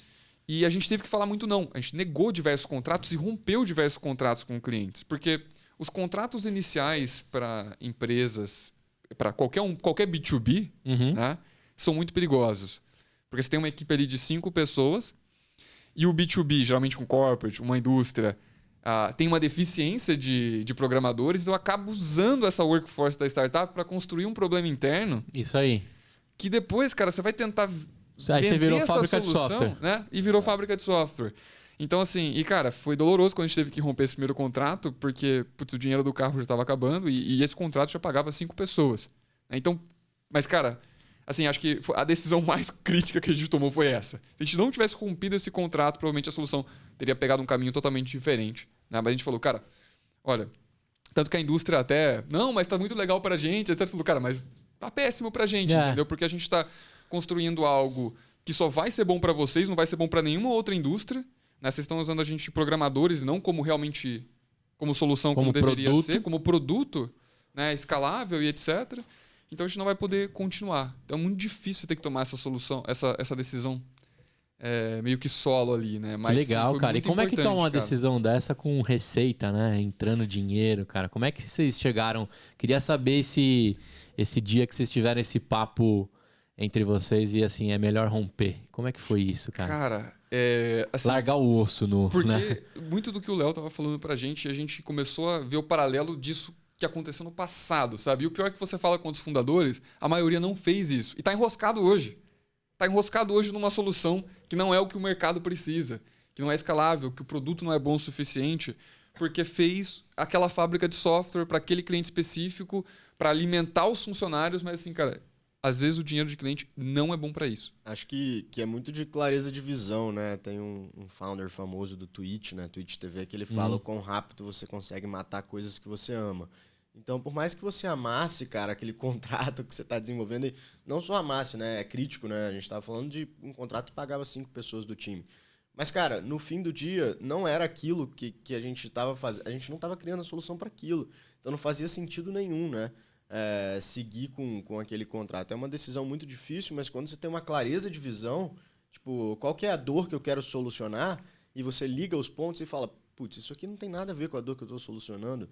e a gente teve que falar muito não. A gente negou diversos contratos e rompeu diversos contratos com clientes, porque os contratos iniciais para empresas, para qualquer B2B, né, são muito perigosos. Porque você tem uma equipe ali de 5 pessoas e o B2B, geralmente com corporate, uma indústria, tem uma deficiência de programadores, então eu acabo usando essa workforce da startup para construir um problema interno. Isso aí. Que depois, cara, você vai tentar Aí você virou essa fábrica solução, de software. né? E virou fábrica de software. Então, assim, e cara, foi doloroso quando a gente teve que romper esse primeiro contrato, porque putz, o dinheiro do carro já estava acabando e esse contrato já pagava 5 pessoas. Então, mas, cara, assim, acho que a decisão mais crítica que a gente tomou foi essa. Se a gente não tivesse rompido esse contrato, provavelmente a solução teria pegado um caminho totalmente diferente. Né? Mas a gente falou, cara, olha, tanto que a indústria até, não, mas tá muito legal pra gente, até falou, cara, mas tá péssimo pra gente, entendeu? Porque a gente tá construindo algo que só vai ser bom pra vocês, não vai ser bom pra nenhuma outra indústria. Né? Vocês estão usando a gente de programadores, não como realmente como solução, como deveria ser, como produto, né? Escalável e etc. Então a gente não vai poder continuar. Então é muito difícil ter que tomar essa solução, essa decisão meio que solo ali, né? Mas legal, foi cara. E muito como é que toma uma cara. decisão dessa com receita, né? Entrando dinheiro, cara. Como é que vocês chegaram? Queria saber esse dia que vocês tiveram esse papo entre vocês e assim, é melhor romper. Como é que foi isso, cara? Cara, assim, largar o osso no... porque né? muito do que o Léo tava falando pra gente, a gente começou a ver o paralelo disso que aconteceu no passado, sabe? E o pior é que você fala com os fundadores, a maioria não fez isso. E tá enroscado hoje. Tá enroscado hoje numa solução que não é o que o mercado precisa, que não é escalável, que o produto não é bom o suficiente, porque fez aquela fábrica de software para aquele cliente específico, para alimentar os funcionários, mas assim, cara, às vezes o dinheiro de cliente não é bom para isso. Acho que é muito de clareza de visão, né? Tem um founder famoso do Twitch, né? Twitch TV, que ele fala o quão rápido você consegue matar coisas que você ama. Então, por mais que você amasse, cara, aquele contrato que você está desenvolvendo, e não só amasse, né? É crítico, né? A gente estava falando de um contrato que pagava 5 pessoas do time. Mas, cara, no fim do dia, não era aquilo que a gente estava fazendo. A gente não estava criando a solução para aquilo. Então, não fazia sentido nenhum, né? Seguir com aquele contrato. É uma decisão muito difícil, mas quando você tem uma clareza de visão, tipo, qual que é a dor que eu quero solucionar, e você liga os pontos e fala, putz, isso aqui não tem nada a ver com a dor que eu estou solucionando.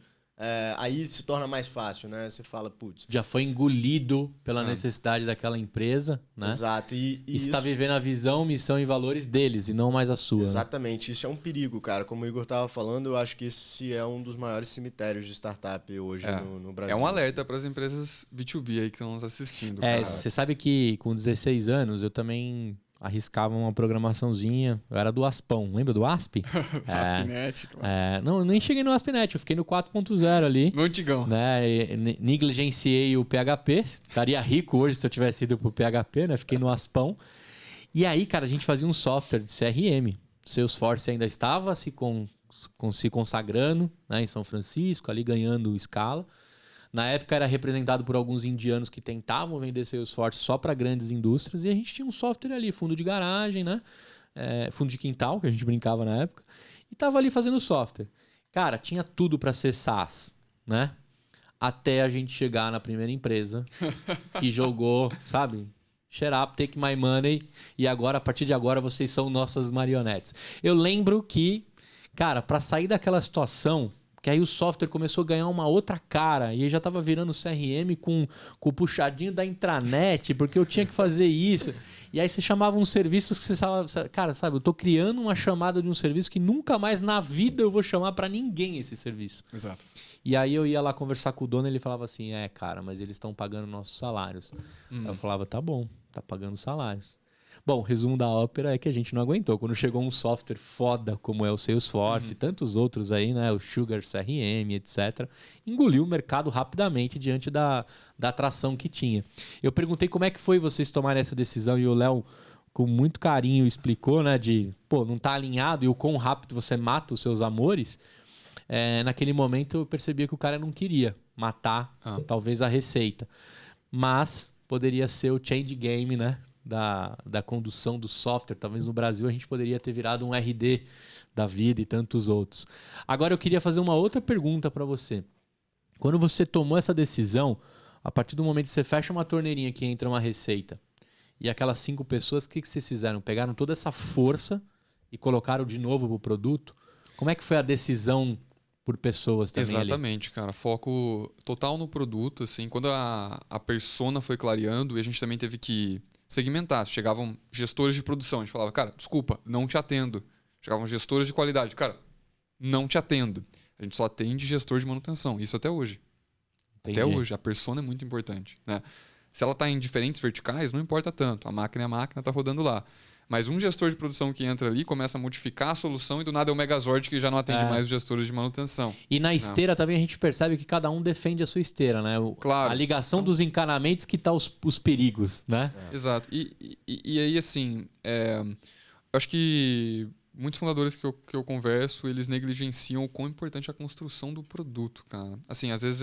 Aí se torna mais fácil, né? Você fala, putz... Já foi engolido pela necessidade daquela empresa, né? Exato. E você está vivendo a visão, missão e valores deles e não mais a sua. Exatamente. Né? Isso é um perigo, cara. Como o Igor estava falando, eu acho que esse é um dos maiores cemitérios de startup hoje no Brasil. É um alerta para as empresas B2B aí que estão nos assistindo. Você sabe que com 16 anos eu também... arriscava uma programaçãozinha. Eu era do Aspão. Lembra do ASP? ASP.NET, claro. Não, nem cheguei no ASP.NET. Eu fiquei no 4.0 ali. No antigão. Né? Negligenciei o PHP. Estaria rico hoje se eu tivesse ido pro PHP, né? Fiquei no Aspão. E aí, cara, a gente fazia um software de CRM. Salesforce ainda estava se consagrando, né? Em São Francisco, ali ganhando escala. Na época era representado por alguns indianos que tentavam vender Salesforce só para grandes indústrias e a gente tinha um software ali, fundo de garagem, né? Fundo de quintal, que a gente brincava na época, e tava ali fazendo software. Cara, tinha tudo para ser SaaS, né? Até a gente chegar na primeira empresa que jogou, sabe? Shut up, take my money e agora, a partir de agora, vocês são nossas marionetes. Eu lembro que, cara, para sair daquela situação... que aí o software começou a ganhar uma outra cara e aí já estava virando CRM com o puxadinho da intranet, porque eu tinha que fazer isso. E aí você chamava uns serviços que você falava, cara, sabe, eu tô criando uma chamada de um serviço que nunca mais na vida eu vou chamar para ninguém esse serviço. Exato. E aí eu ia lá conversar com o dono e ele falava assim, cara, mas eles estão pagando nossos salários. Aí eu falava, tá bom, tá pagando salários. Bom, o resumo da ópera é que a gente não aguentou. Quando chegou um software foda como é o Salesforce e tantos outros aí, né? O Sugar CRM, etc. Engoliu o mercado rapidamente diante da atração que tinha. Eu perguntei como é que foi vocês tomarem essa decisão e o Léo, com muito carinho, explicou, né? De, não tá alinhado e o quão rápido você mata os seus amores. Naquele momento eu percebia que o cara não queria matar, talvez, a receita. Mas poderia ser o change game, né? Da condução do software. Talvez no Brasil a gente poderia ter virado um RD da vida e tantos outros. Agora eu queria fazer uma outra pergunta para você. Quando você tomou essa decisão, a partir do momento que você fecha uma torneirinha que entra uma receita e aquelas 5 pessoas, o que vocês fizeram? Pegaram toda essa força e colocaram de novo pro produto? Como é que foi a decisão por pessoas também? Exatamente, cara. Foco total no produto. Assim, quando a persona foi clareando e a gente também teve que segmentar. Chegavam gestores de produção, a gente falava, cara, desculpa, não te atendo. Chegavam gestores de qualidade, cara, não te atendo. A gente só atende gestor de manutenção, isso até hoje. Entendi. Até hoje, a persona é muito importante, né? Se ela está em diferentes verticais, não importa tanto, a máquina é a máquina, está rodando lá. Mas um gestor de produção que entra ali começa a modificar a solução e do nada é o Megazord que já não atende mais os gestores de manutenção. E na esteira também a gente percebe que cada um defende a sua esteira, né? Claro. A ligação dos encanamentos que tá os perigos, né? Exato. E aí, assim, eu acho que muitos fundadores que eu converso, eles negligenciam o quão importante é a construção do produto, cara. Assim, às vezes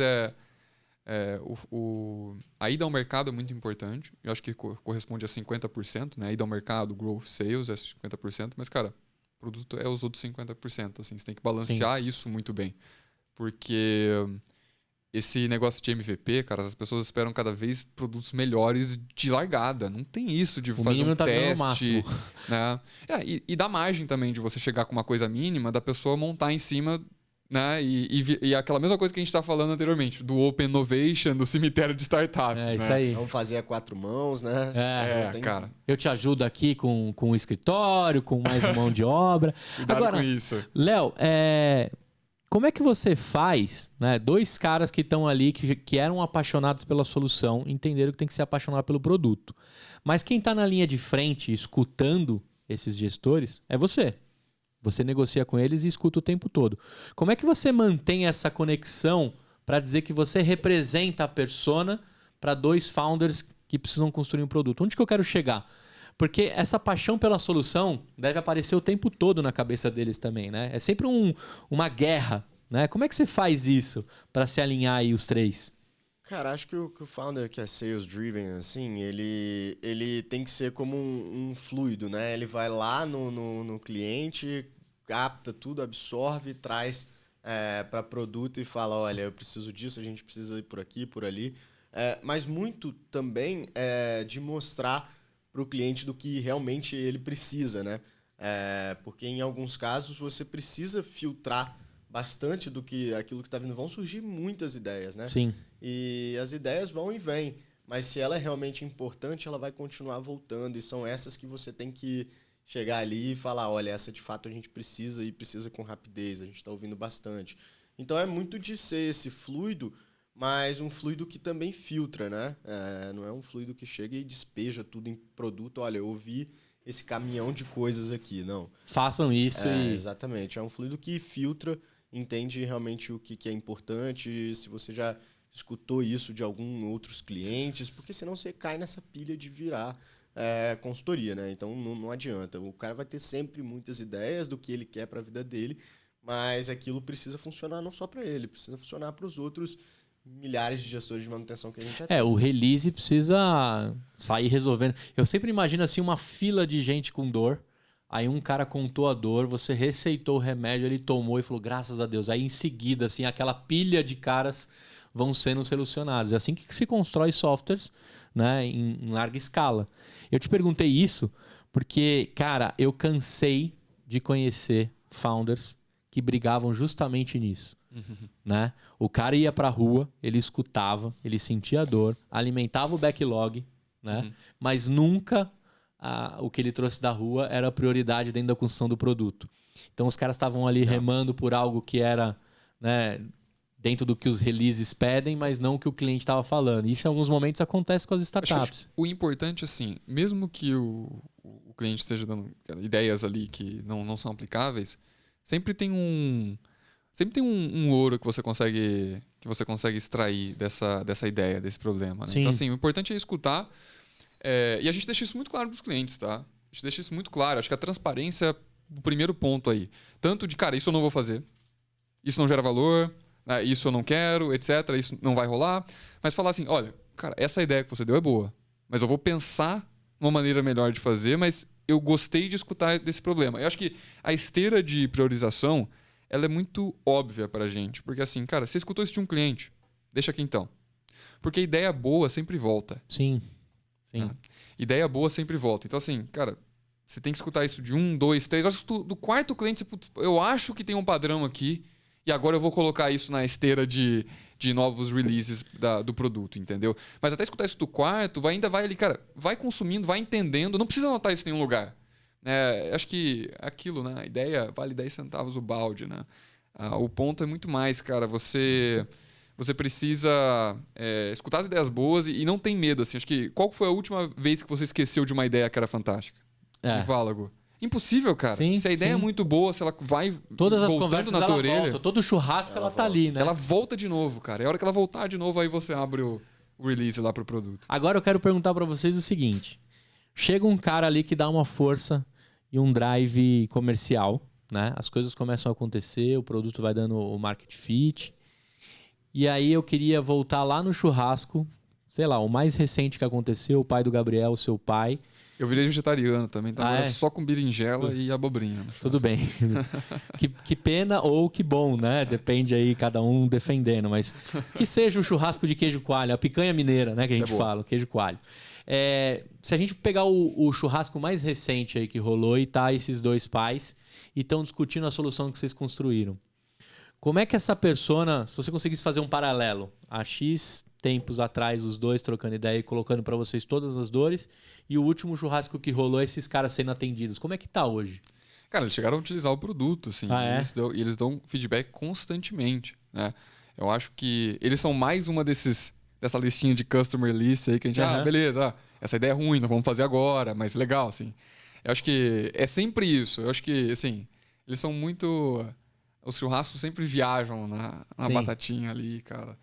a ida ao mercado é muito importante. Eu acho que corresponde a 50%, né? A ida ao mercado, growth, sales é 50%, mas, cara, o produto é os outros 50%. Assim, você tem que balancear isso muito bem. Porque esse negócio de MVP, cara, as pessoas esperam cada vez produtos melhores de largada. Não tem isso de fazer um teste. Né? E dá margem também de você chegar com uma coisa mínima, da pessoa montar em cima, né? E aquela mesma coisa que a gente está falando anteriormente, do Open Innovation, do cemitério de startups. É né? isso aí. Vamos fazer a 4 mãos, né? Cara. Eu te ajudo aqui com o escritório, com mais mão de obra. Cuidado Agora, com isso. Léo, como é que você faz, né? Dois caras que estão ali, que eram apaixonados pela solução, entenderam que tem que ser apaixonado pelo produto. Mas quem está na linha de frente, escutando esses gestores, é você. Você negocia com eles e escuta o tempo todo. Como é que você mantém essa conexão para dizer que você representa a persona para dois founders que precisam construir um produto? Onde que eu quero chegar? Porque essa paixão pela solução deve aparecer o tempo todo na cabeça deles também, né? É sempre uma guerra, né? Como é que você faz isso para se alinhar aí os três? Cara, acho que o founder que é sales driven, assim, ele tem que ser como um fluido, né? Ele vai lá no cliente, capta tudo, absorve, traz para produto e fala, olha, eu preciso disso, a gente precisa ir por aqui, por ali. Mas muito também de mostrar para o cliente do que realmente ele precisa, né? Porque em alguns casos você precisa filtrar bastante aquilo que está vindo. Vão surgir muitas ideias, né? Sim. E as ideias vão e vêm. Mas se ela é realmente importante, ela vai continuar voltando. E são essas que você tem que chegar ali e falar, olha, essa de fato a gente precisa e precisa com rapidez. A gente está ouvindo bastante. Então é muito de ser esse fluido, mas um fluido que também filtra, né? Não é um fluido que chega e despeja tudo em produto. Olha, eu ouvi esse caminhão de coisas aqui. Não. Façam isso Exatamente. É um fluido que filtra, entende realmente o que é importante, se você já escutou isso de alguns outros clientes, porque senão você cai nessa pilha de virar consultoria, né? Então não adianta. O cara vai ter sempre muitas ideias do que ele quer para a vida dele, mas aquilo precisa funcionar não só para ele, precisa funcionar para os outros milhares de gestores de manutenção que a gente já tem. O release precisa sair resolvendo. Eu sempre imagino assim uma fila de gente com dor. Aí um cara contou a dor, você receitou o remédio, ele tomou e falou, graças a Deus. Aí em seguida, assim, aquela pilha de caras vão sendo solucionados. É assim que se constrói softwares, né, em larga escala. Eu te perguntei isso porque, cara, eu cansei de conhecer founders que brigavam justamente nisso. Né? O cara ia pra rua, ele escutava, ele sentia a dor, alimentava o backlog, né? Mas nunca o que ele trouxe da rua era a prioridade dentro da construção do produto. Então os caras estavam ali remando por algo que era, né, dentro do que os releases pedem, mas não o que o cliente estava falando. Isso em alguns momentos acontece com as startups. O importante, assim, mesmo que o cliente esteja dando ideias ali que não são aplicáveis, sempre tem um ouro que você consegue extrair dessa ideia, desse problema. Né? Então, assim, o importante é escutar. E a gente deixa isso muito claro para os clientes, tá? A gente deixa isso muito claro. Acho que a transparência é o primeiro ponto aí. Tanto de, cara, isso eu não vou fazer, isso não gera valor, né? Isso eu não quero, etc. Isso não vai rolar. Mas falar assim, olha, cara, essa ideia que você deu é boa, mas eu vou pensar uma maneira melhor de fazer, mas eu gostei de escutar desse problema. Eu acho que a esteira de priorização ela é muito óbvia pra gente. Porque assim, cara, você escutou isso de um cliente, deixa aqui então. Porque ideia boa sempre volta. Sim. Ideia boa sempre volta. Então assim, cara, você tem que escutar isso de 1, 2, 3. Acho que do quarto cliente, eu acho que tem um padrão aqui e agora eu vou colocar isso na esteira de novos releases do produto, entendeu? Mas até escutar isso do quarto, ainda vai ali, cara, vai consumindo, vai entendendo. Não precisa anotar isso em nenhum lugar. Acho que aquilo, né? A ideia vale 10 centavos o balde, né? O ponto é muito mais, cara. Você precisa escutar as ideias boas e não tem medo, assim. Acho que qual foi a última vez que você esqueceu de uma ideia que era fantástica? Válago. Impossível, cara. Se a ideia é muito boa, se ela vai todas as voltando conversas na tua orelha, volta, todo churrasco ela tá ali, né? Ela volta de novo, cara. E a hora que ela voltar de novo, aí você abre o release lá pro produto. Agora eu quero perguntar para vocês o seguinte. Chega um cara ali que dá uma força e um drive comercial, né? As coisas começam a acontecer, o produto vai dando o market fit. E aí eu queria voltar lá no churrasco, sei lá, o mais recente que aconteceu, o pai do Gabriel, o seu pai. Eu virei vegetariano também, então agora só com berinjela e abobrinha. Né? Tudo bem. que pena ou que bom, né? Depende aí, cada um defendendo. Mas que seja o churrasco de queijo coalho, a picanha mineira, né? Que a gente fala, o queijo coalho. Se a gente pegar o churrasco mais recente aí que rolou e tá esses dois pais e estão discutindo a solução que vocês construíram. Como é que essa persona, se você conseguisse fazer um paralelo, há X tempos atrás, os dois trocando ideia e colocando para vocês todas as dores, e o último churrasco que rolou, esses caras sendo atendidos, como é que tá hoje? Cara, eles chegaram a utilizar o produto, assim. E eles dão feedback constantemente, né? Eu acho que eles são mais uma dessa listinha de customer list aí que a gente, beleza, essa ideia é ruim, não vamos fazer agora, mas legal, assim. Eu acho que é sempre isso. Eu acho que, assim, eles são muito... Os churrascos sempre viajam na batatinha ali, cara.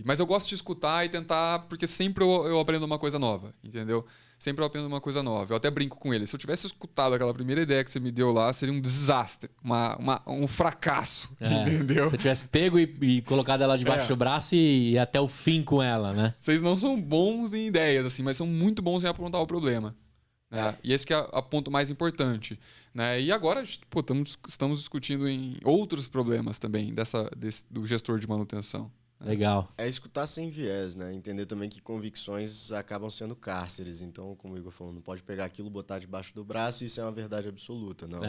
Mas eu gosto de escutar e tentar, porque sempre eu aprendo uma coisa nova, entendeu? Sempre eu aprendo uma coisa nova. Eu até brinco com ele. Se eu tivesse escutado aquela primeira ideia que você me deu lá, seria um desastre, um fracasso, entendeu? Se eu tivesse pego e colocado ela debaixo do braço e ir até o fim com ela, né? Vocês não são bons em ideias, assim, mas são muito bons em apontar o problema. Né? E esse que é o ponto mais importante. Né? E agora, estamos discutindo em outros problemas também do gestor de manutenção. Legal. É escutar sem viés, né? Entender também que convicções acabam sendo cárceres. Então, como o Igor falou, não pode pegar aquilo, botar debaixo do braço e isso é uma verdade absoluta, não.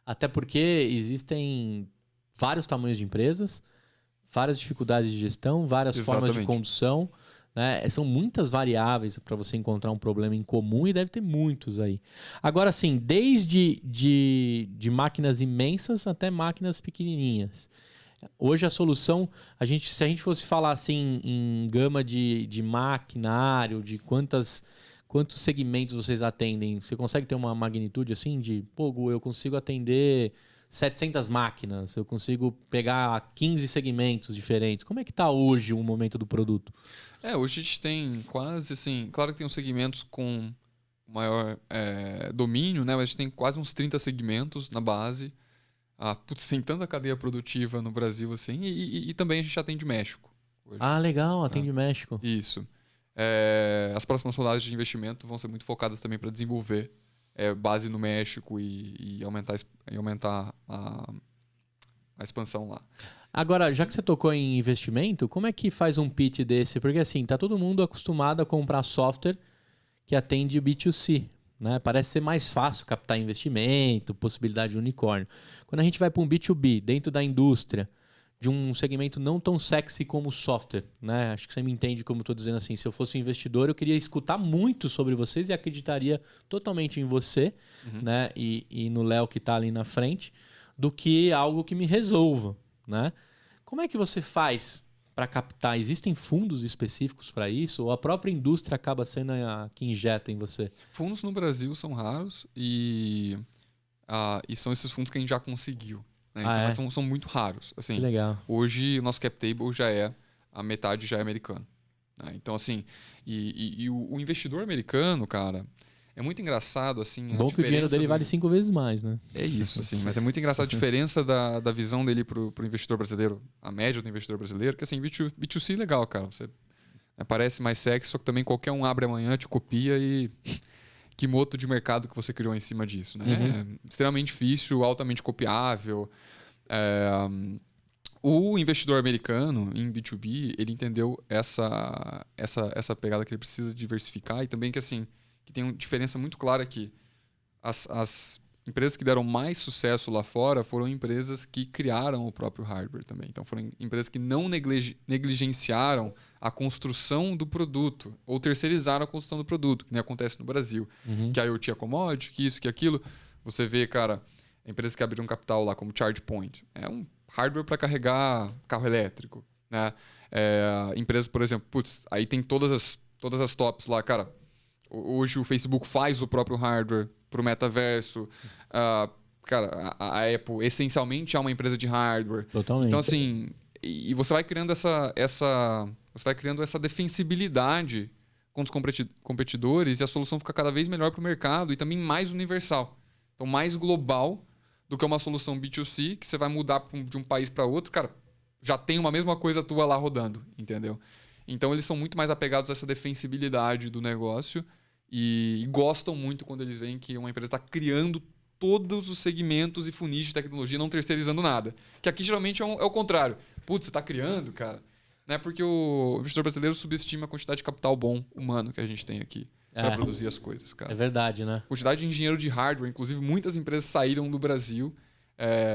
Até porque existem vários tamanhos de empresas, várias dificuldades de gestão, várias formas de condução. Né? São muitas variáveis para você encontrar um problema em comum e deve ter muitos aí. Agora, sim, desde de máquinas imensas até máquinas pequenininhas. Hoje a solução, se a gente fosse falar assim em gama de maquinário, de quantos segmentos vocês atendem, você consegue ter uma magnitude assim de, eu consigo atender 700 máquinas, eu consigo pegar 15 segmentos diferentes. Como é que está hoje o momento do produto? Hoje a gente tem quase assim, claro que tem uns segmentos com maior domínio, né? Mas a gente tem quase uns 30 segmentos na base. Tem tanta cadeia produtiva no Brasil assim, e também a gente atende México. Hoje, legal, atende México. Isso. As próximas rodadas de investimento vão ser muito focadas também para desenvolver base no México e aumentar a expansão lá. Agora, já que você tocou em investimento, como é que faz um pitch desse? Porque assim, tá todo mundo acostumado a comprar software que atende B2C. Né? Parece ser mais fácil captar investimento, possibilidade de unicórnio. Quando a gente vai para um B2B, dentro da indústria, de um segmento não tão sexy como o software, né? Acho que você me entende como estou dizendo assim. Se eu fosse um investidor, eu queria escutar muito sobre vocês e acreditaria totalmente em você, né? E no Léo que está ali na frente, do que algo que me resolva. Né? Como é que você faz para captar? Existem fundos específicos para isso? Ou a própria indústria acaba sendo a que injeta em você? Fundos no Brasil são raros e são esses fundos que a gente já conseguiu. Né? Então são muito raros. Assim, que legal. Hoje o nosso cap table a metade já é americano. Né? Então assim, o investidor americano, cara, é muito engraçado, assim... Bom que o dinheiro dele vale 5 vezes mais, né? É isso, assim. Mas é muito engraçado a diferença da visão dele pro investidor brasileiro, a média do investidor brasileiro, que assim, B2C é legal, cara. Você parece mais sexy, só que também qualquer um abre amanhã, te copia e... que moto de mercado que você criou em cima disso, né? É extremamente difícil, altamente copiável. O investidor americano, em B2B, ele entendeu essa pegada que ele precisa diversificar e também que, assim... que tem uma diferença muito clara que as empresas que deram mais sucesso lá fora foram empresas que criaram o próprio hardware também. Então, foram empresas que não negligenciaram a construção do produto ou terceirizaram a construção do produto, que nem acontece no Brasil. Que a IoT é commodity, que isso, que aquilo. Você vê, cara, empresas que abriram capital lá, como ChargePoint. É um hardware para carregar carro elétrico. Né? Empresas, por exemplo, aí tem todas as tops lá, cara. Hoje o Facebook faz o próprio hardware para o metaverso. Cara, a Apple essencialmente é uma empresa de hardware. Totalmente. Então, assim, e você vai criando essa defensibilidade com os competidores e a solução fica cada vez melhor para o mercado e também mais universal. Então, mais global do que uma solução B2C que você vai mudar de um país para outro. Cara, já tem uma mesma coisa tua lá rodando, entendeu? Então, eles são muito mais apegados a essa defensibilidade do negócio e gostam muito quando eles veem que uma empresa está criando todos os segmentos e funis de tecnologia, não terceirizando nada. Que aqui, geralmente, é o contrário. Putz, você está criando, cara? Né? Porque o investidor brasileiro subestima a quantidade de capital bom humano que a gente tem aqui para produzir as coisas, cara. É verdade, né? Quantidade de engenheiro de hardware. Inclusive, muitas empresas saíram do Brasil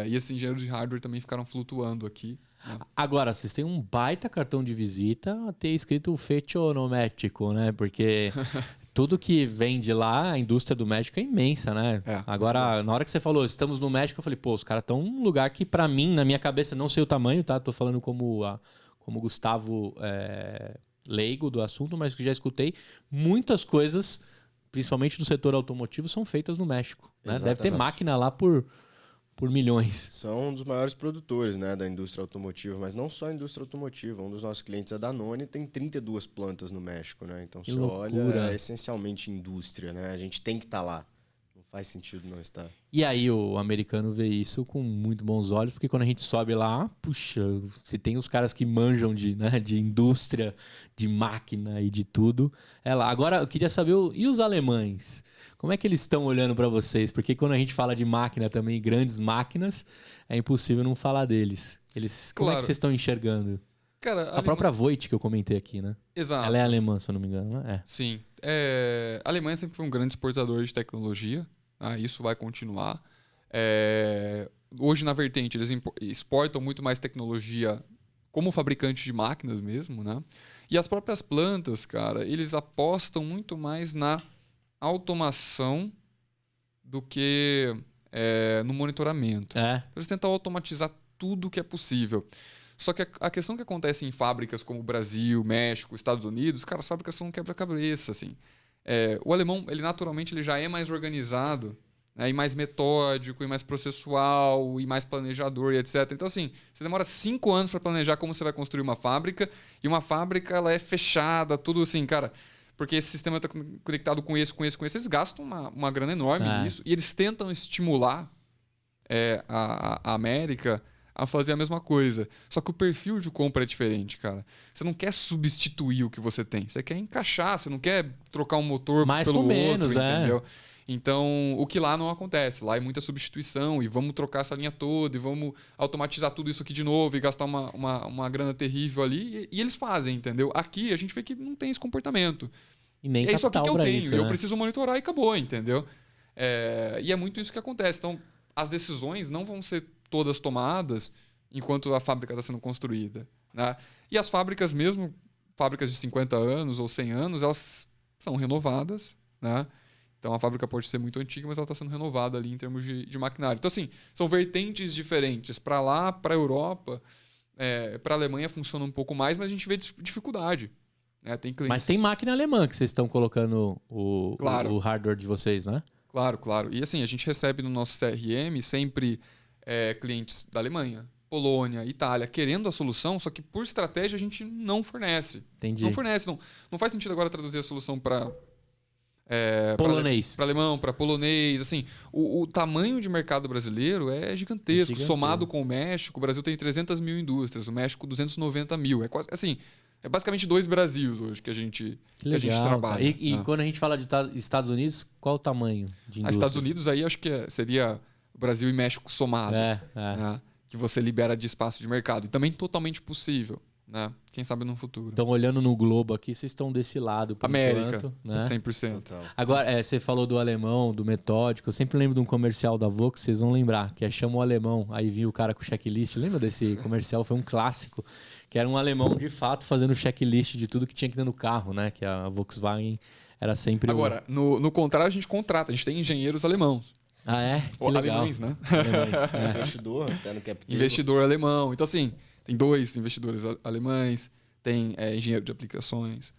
E esses engenheiros de hardware também ficaram flutuando aqui. Né? Agora, vocês têm um baita cartão de visita a ter escrito Fecho no México, né? Porque tudo que vem de lá, a indústria do México é imensa, né? Agora, na hora que você falou, estamos no México, eu falei, pô, os caras estão num lugar que, pra mim, na minha cabeça, não sei o tamanho, tá? Tô falando como Gustavo leigo do assunto, mas que já escutei, muitas coisas, principalmente do setor automotivo, são feitas no México. Né? Deve ter máquina lá por milhões. São um dos maiores produtores, né, da indústria automotiva, mas não só a indústria automotiva. Um dos nossos clientes, a Danone, tem 32 plantas no México, né? Então, que você loucura. olha, é essencialmente indústria, né? A gente tem que estar lá. Não faz sentido não estar. E aí o americano vê isso com muito bons olhos, porque quando a gente sobe lá, puxa, se tem os caras que manjam de indústria, de máquina e de tudo, é lá. Agora, eu queria saber, e os alemães? Como é que eles estão olhando para vocês? Porque quando a gente fala de máquina também, grandes máquinas, é impossível não falar deles. Como é que vocês estão enxergando? Cara, a própria Voith que eu comentei aqui, né? Exato. Ela é alemã, se eu não me engano, né? Sim. A Alemanha sempre foi um grande exportador de tecnologia. Isso vai continuar. Hoje, na vertente, eles exportam muito mais tecnologia como fabricante de máquinas mesmo, né? E as próprias plantas, cara, eles apostam muito mais na automação do que no monitoramento. Então, eles tentam automatizar tudo que é possível. Só que a questão que acontece em fábricas como Brasil, México, Estados Unidos, cara, as fábricas são um quebra-cabeça, assim. O alemão, ele naturalmente ele já é mais organizado, né, e mais metódico, e mais processual, e mais planejador, e etc. Então, assim, você demora 5 anos para planejar como você vai construir uma fábrica, e uma fábrica ela é fechada, tudo assim, cara, porque esse sistema está conectado com esse. Eles gastam uma grana enorme nisso, e eles tentam estimular a América a fazer a mesma coisa. Só que o perfil de compra é diferente, cara. Você não quer substituir o que você tem. Você quer encaixar, você não quer trocar um motor pelo outro, entendeu? Então, o que lá não acontece. Lá é muita substituição e vamos trocar essa linha toda e vamos automatizar tudo isso aqui de novo e gastar uma grana terrível ali. E eles fazem, entendeu? Aqui a gente vê que não tem esse comportamento. E nem é isso aqui que eu tenho. Isso, né? Eu preciso monitorar e acabou, entendeu? E é muito isso que acontece. Então, as decisões não vão ser todas tomadas enquanto a fábrica está sendo construída, né? E as fábricas, mesmo fábricas de 50 anos ou 100 anos, elas são renovadas, né? Então a fábrica pode ser muito antiga, mas ela está sendo renovada ali em termos de maquinário. Então, assim, são vertentes diferentes. Para lá, para a Europa, para a Alemanha funciona um pouco mais, mas a gente vê dificuldade. Tem clientes... Mas tem máquina alemã que vocês estão colocando o hardware de vocês, né? Claro, claro. E assim, a gente recebe no nosso CRM sempre clientes da Alemanha, Polônia, Itália, querendo a solução, só que por estratégia a gente não fornece. Entendi. Não fornece. Não faz sentido agora traduzir a solução para polonês. Para alemão, para polonês. Assim, o tamanho de mercado brasileiro é gigantesco. Somado com o México, o Brasil tem 300 mil indústrias, o México 290 mil. É quase assim. É basicamente 2 Brasis hoje que a gente trabalha. E quando a gente fala de Estados Unidos, qual o tamanho de indústrias? Estados Unidos aí acho que seria Brasil e México somado. Né? Que você libera de espaço de mercado. E também totalmente possível. Né? Quem sabe no futuro. Então, olhando no globo aqui, vocês estão desse lado, por América, enquanto. Né? 100%. Total. Agora, você falou do alemão, do metódico. Eu sempre lembro de um comercial da Vox, vocês vão lembrar, que Chama o Alemão. Aí vinha o cara com checklist. Lembra desse comercial? Foi um clássico. Que era um alemão, de fato, fazendo checklist de tudo que tinha que ter no carro, né? Que a Volkswagen era sempre... Agora, no contrário, a gente contrata. A gente tem engenheiros alemãos. Ah, é? Que legal. Alemães, né? Alemães, investidor, até no cap table. Investidor alemão. Então, assim, tem 2 investidores alemães, tem engenheiro de aplicações.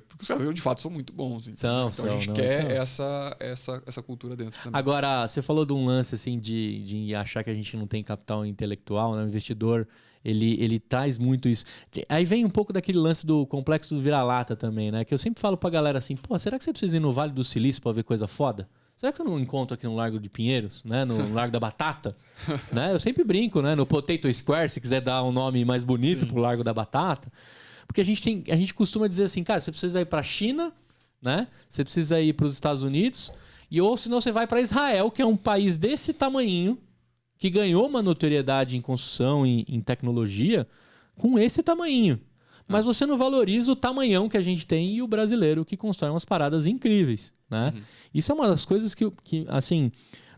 Porque os caras, de fato, são muito bons. Então, a gente quer essa cultura dentro também. Agora, você falou de um lance assim, de achar que a gente não tem capital intelectual, né? O investidor, ele traz muito isso. Aí vem um pouco daquele lance do complexo do vira-lata também, né? Que eu sempre falo pra galera assim, pô, será que você precisa ir no Vale do Silício pra ver coisa foda? Será que você não encontra aqui no Largo de Pinheiros, né? No Largo da Batata? Né? Eu sempre brinco, né? No Potato Square, se quiser dar um nome mais bonito pro Largo da Batata. Porque a gente costuma dizer assim, cara, você precisa ir para a China, né? Você precisa ir para os Estados Unidos, ou senão você vai para Israel, que é um país desse tamanhinho, que ganhou uma notoriedade em construção, em tecnologia, com esse tamanhinho. Mas você não valoriza o tamanhão que a gente tem e o brasileiro que constrói umas paradas incríveis, né? Isso é uma das coisas que assim,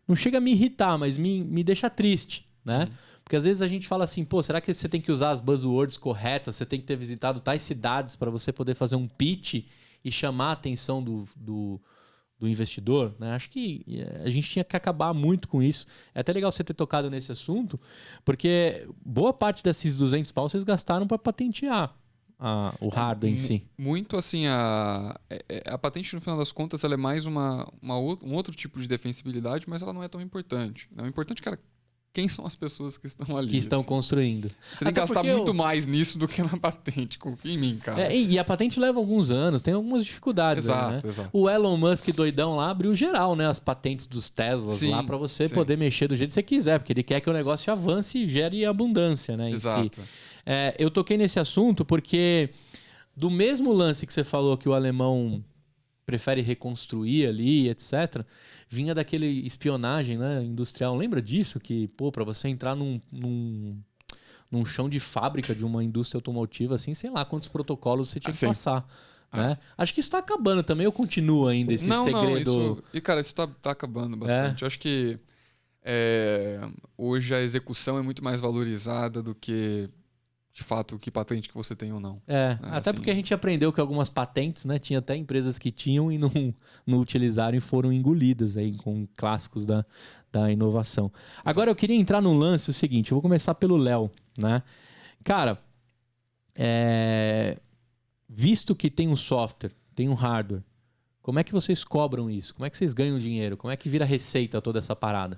não chega a me irritar, mas me deixa triste, né? Porque às vezes a gente fala assim, pô, será que você tem que usar as buzzwords corretas? Você tem que ter visitado tais cidades para você poder fazer um pitch e chamar a atenção do investidor, né? Acho que a gente tinha que acabar muito com isso. É até legal você ter tocado nesse assunto, porque boa parte desses 200 pau vocês gastaram para patentear o hardware em si. Muito assim, a patente, no final das contas, ela é mais um outro tipo de defensibilidade, mas ela não é tão importante. O importante, cara, quem são as pessoas que estão ali? Que estão assim. construindo. Você tem que gastar muito mais nisso do que na patente, confia em mim, cara. E a patente leva alguns anos, tem algumas dificuldades. Exato, aí, né? exato. O Elon Musk doidão lá abriu geral, né? As patentes dos Teslas lá para você poder mexer do jeito que você quiser, porque ele quer que o negócio avance e gere abundância, né? Exato. Eu toquei nesse assunto porque do mesmo lance que você falou que o alemão prefere reconstruir ali, etc., vinha daquele espionagem, né, industrial. Lembra disso? Que, pô, para você entrar num chão de fábrica de uma indústria automotiva, assim, sei lá quantos protocolos você tinha que passar. Né? Acho que isso tá acabando também, ou continua ainda esse segredo? E, cara, isso tá acabando bastante. Eu acho que hoje a execução é muito mais valorizada do que, de fato, que patente que você tem ou não. Até porque a gente aprendeu que algumas patentes, né? Tinha até empresas que tinham e não utilizaram e foram engolidas aí com clássicos da inovação. Agora eu queria entrar no lance o seguinte, eu vou começar pelo Léo, né? Cara, visto que tem um software, tem um hardware, como é que vocês cobram isso? Como é que vocês ganham dinheiro? Como é que vira receita toda essa parada?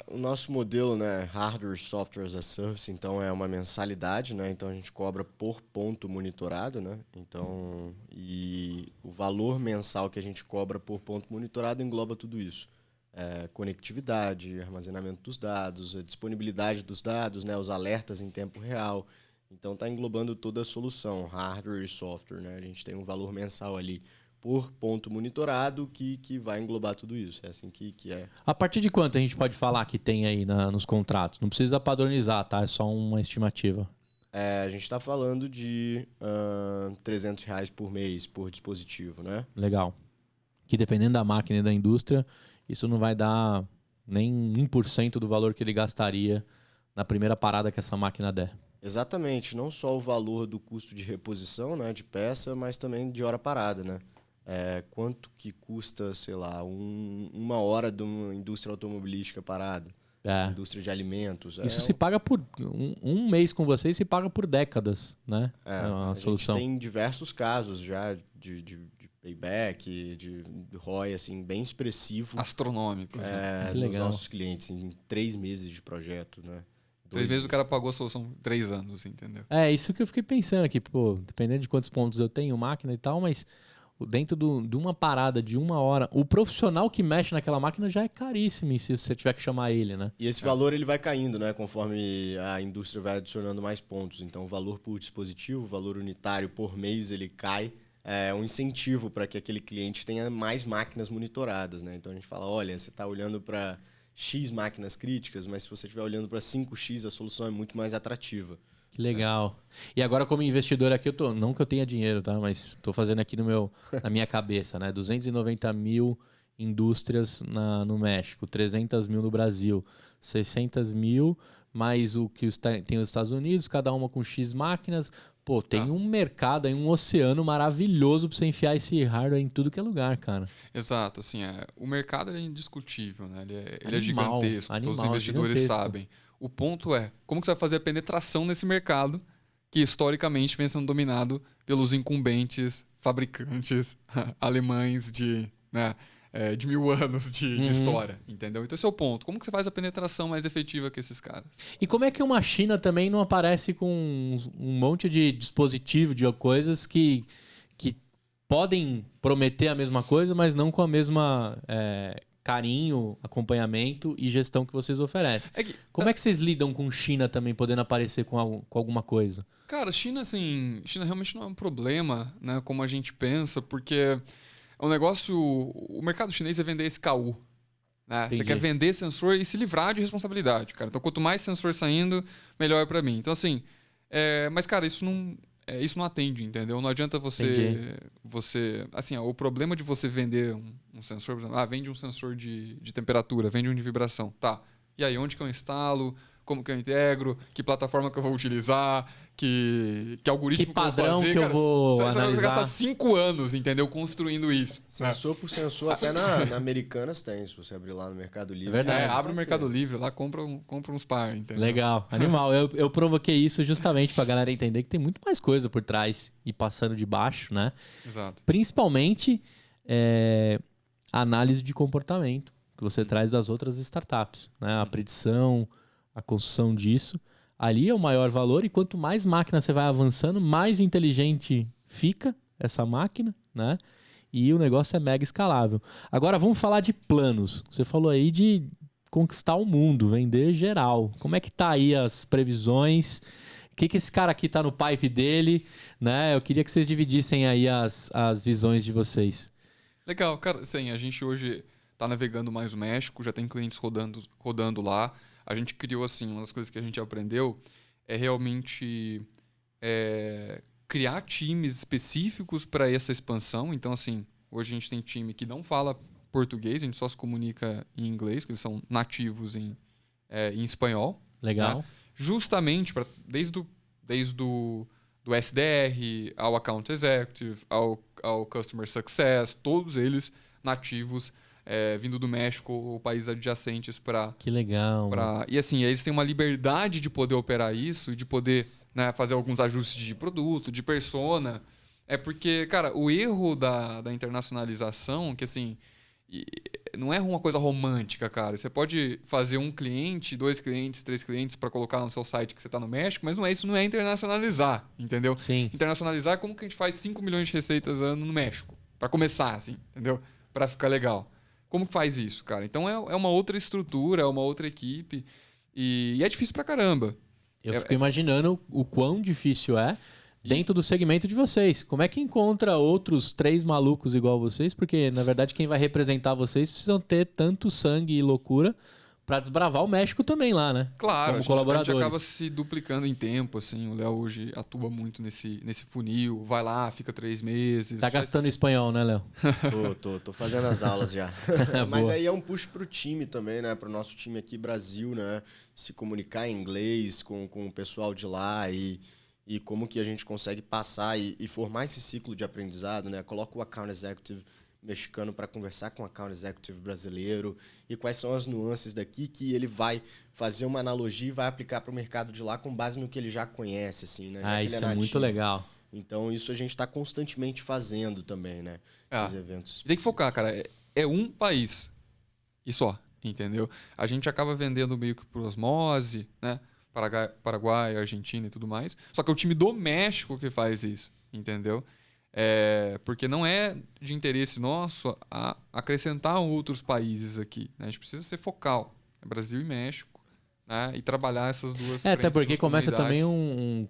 O nosso modelo, né, Hardware Software as a Service, então é uma mensalidade, né? Então a gente cobra por ponto monitorado, né? Então, e o valor mensal que a gente cobra por ponto monitorado engloba tudo isso. Conectividade, armazenamento dos dados, a disponibilidade dos dados, né, os alertas em tempo real. Então está englobando toda a solução, hardware e software, né? A gente tem um valor mensal ali por ponto monitorado que vai englobar tudo isso. É assim que é. A partir de quanto a gente pode falar que tem aí nos contratos? Não precisa padronizar, tá? É só uma estimativa. A gente está falando de R$300 por mês por dispositivo, né? Legal. Que dependendo da máquina e da indústria, isso não vai dar nem 1% do valor que ele gastaria na primeira parada que essa máquina der. Exatamente. Não só o valor do custo de reposição, né, de peça, mas também de hora parada, né? Quanto que custa, sei lá, uma hora de uma indústria automobilística parada, indústria de alimentos. Isso se paga por um mês com vocês, se paga por décadas, né? A solução. Gente tem diversos casos já de payback, de ROI, assim, bem expressivo. Astronômico. Dos nossos clientes, em 3 meses de projeto, né? 3 meses o cara pagou a solução 3 anos, entendeu? Isso que eu fiquei pensando aqui, pô, dependendo de quantos pontos eu tenho, máquina e tal, mas dentro de uma parada de 1 hora, o profissional que mexe naquela máquina já é caríssimo se você tiver que chamar ele, né? E esse valor ele vai caindo, né? Conforme a indústria vai adicionando mais pontos. Então o valor por dispositivo, o valor unitário por mês ele cai. É um incentivo para que aquele cliente tenha mais máquinas monitoradas, né? Então a gente fala, olha, você está olhando para X máquinas críticas, mas se você estiver olhando para 5X, a solução é muito mais atrativa. Que legal. E agora, como investidor aqui, não que eu tenha dinheiro, tá? Mas estou fazendo aqui na minha cabeça, né? 290 mil indústrias no México, 300 mil no Brasil, 600 mil, mais o que tem os Estados Unidos, cada uma com X máquinas. Pô, tem um mercado aí, um oceano maravilhoso para você enfiar esse hardware em tudo que é lugar, cara. Exato, assim, o mercado é indiscutível, né? Ele é gigantesco, todos os investidores sabem. O ponto é, como que você vai fazer a penetração nesse mercado que historicamente vem sendo dominado pelos incumbentes fabricantes alemães de 1000 anos de história, entendeu? Então esse é o ponto. Como que você faz a penetração mais efetiva que esses caras? E como é que uma China também não aparece com um monte de dispositivo, de coisas que podem prometer a mesma coisa, mas não com a mesma carinho, acompanhamento e gestão que vocês oferecem? Como é que vocês lidam com China também podendo aparecer com alguma coisa? Cara, China realmente não é um problema, né, como a gente pensa, porque o mercado chinês é vender SKU. Né? Você quer vender sensor e se livrar de responsabilidade, cara. Então, quanto mais sensor saindo, melhor para mim. Então, assim, mas, cara, isso não isso não atende, entendeu? Não adianta você assim, o problema de você vender um sensor, por exemplo, vende um sensor de temperatura, vende um de vibração, tá? E aí, onde que eu instalo? Como que eu integro? Que plataforma que eu vou utilizar? Que algoritmo que padrão que eu vou fazer? que eu vou você vai analisar? gastar 5 anos, entendeu? Construindo isso. Sensor por sensor, até na Americanas tem, se você abrir lá no Mercado Livre. É verdade. Abre o Mercado Livre, lá compra uns par, entendeu? Legal, animal. Eu provoquei isso justamente pra galera entender que tem muito mais coisa por trás e passando de baixo, né? Exato. Principalmente análise de comportamento que você traz das outras startups, né? A predição, a construção disso. Ali é o maior valor e quanto mais máquina você vai avançando, mais inteligente fica essa máquina, né? E o negócio é mega escalável. Agora vamos falar de planos. Você falou aí de conquistar o mundo, vender geral. Como é que tá aí as previsões? O que esse cara aqui tá no pipe dele, né? Eu queria que vocês dividissem aí as visões de vocês. Legal, cara, assim, a gente hoje tá navegando mais o México, já tem clientes rodando lá. A gente criou, assim, uma das coisas que a gente aprendeu é realmente criar times específicos para essa expansão. Então, assim, hoje a gente tem time que não fala português, a gente só se comunica em inglês, porque eles são nativos em espanhol. Legal. Né? Justamente desde o do SDR ao Account Executive, ao Customer Success, todos eles nativos, vindo do México ou países adjacentes para... Que legal. E assim, eles têm uma liberdade de poder operar isso e de poder, né, fazer alguns ajustes de produto, de persona. É porque, cara, o erro da internacionalização, que assim, não é uma coisa romântica, cara. Você pode fazer um cliente, 2 clientes, 3 clientes para colocar no seu site que você está no México, mas isso não é internacionalizar, entendeu? Sim. Internacionalizar é como que a gente faz 5 milhões de receitas ano no México, para começar, assim, entendeu? Para ficar legal. Como que faz isso, cara? Então é uma outra estrutura, é uma outra equipe e é difícil pra caramba. Eu fico imaginando o quão difícil é dentro do segmento de vocês. Como é que encontra outros 3 malucos igual vocês? Porque, na verdade, quem vai representar vocês precisam ter tanto sangue e loucura para desbravar o México também lá, né? Claro, como a gente acaba se duplicando em tempo, assim. O Léo hoje atua muito nesse funil, vai lá, fica 3 meses. Tá gastando espanhol, né, Léo? Tô fazendo as aulas já. Mas aí é um push pro time também, né? Pro nosso time aqui, Brasil, né? Se comunicar em inglês com o pessoal de lá e como que a gente consegue passar e formar esse ciclo de aprendizado, né? Coloca o Account Executive mexicano para conversar com o Account Executive brasileiro e quais são as nuances daqui que ele vai fazer uma analogia e vai aplicar para o mercado de lá com base no que ele já conhece, assim, né? Já que isso ele é muito legal. Então, isso a gente está constantemente fazendo também, né? Esses eventos. Tem que focar, cara. É um país e só, entendeu? A gente acaba vendendo meio que por osmose, né? Paraguai, Argentina e tudo mais. Só que é o time do México que faz isso, entendeu? Porque não é de interesse nosso acrescentar outros países aqui. Né? A gente precisa ser focal. É Brasil e México. Né? E trabalhar essas duas até porque começa também um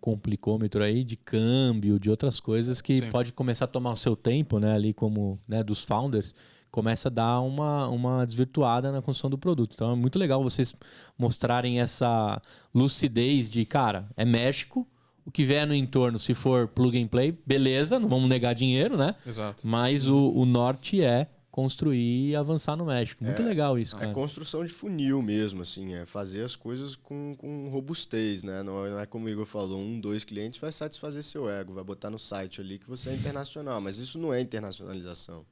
complicômetro aí de câmbio, de outras coisas que pode começar a tomar o seu tempo, né? Ali como, né, dos founders, começa a dar uma desvirtuada na construção do produto. Então é muito legal vocês mostrarem essa lucidez de, cara, é México, o que vier no entorno, se for plug and play, beleza, não vamos negar dinheiro, né? Exato. Mas o norte é construir e avançar no México. Muito legal isso, cara. É construção de funil mesmo, assim, é fazer as coisas com robustez, né? Não é como o Igor falou, 1, 2 clientes vai satisfazer seu ego, vai botar no site ali que você é internacional, mas isso não é internacionalização.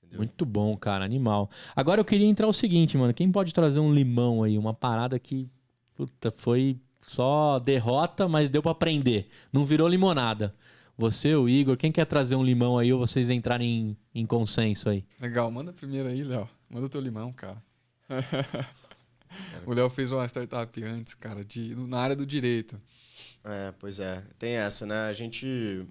Entendeu? Muito bom, cara, animal. Agora eu queria entrar o seguinte, mano, quem pode trazer um limão aí, uma parada que, puta, foi só derrota, mas deu pra aprender. Não virou limonada. Você, o Igor, quem quer trazer um limão aí ou vocês entrarem em consenso aí? Legal, manda primeiro aí, Léo. Manda o teu limão, cara. O Léo fez uma startup antes, cara, na área do direito. Pois é. Tem essa, né? A gente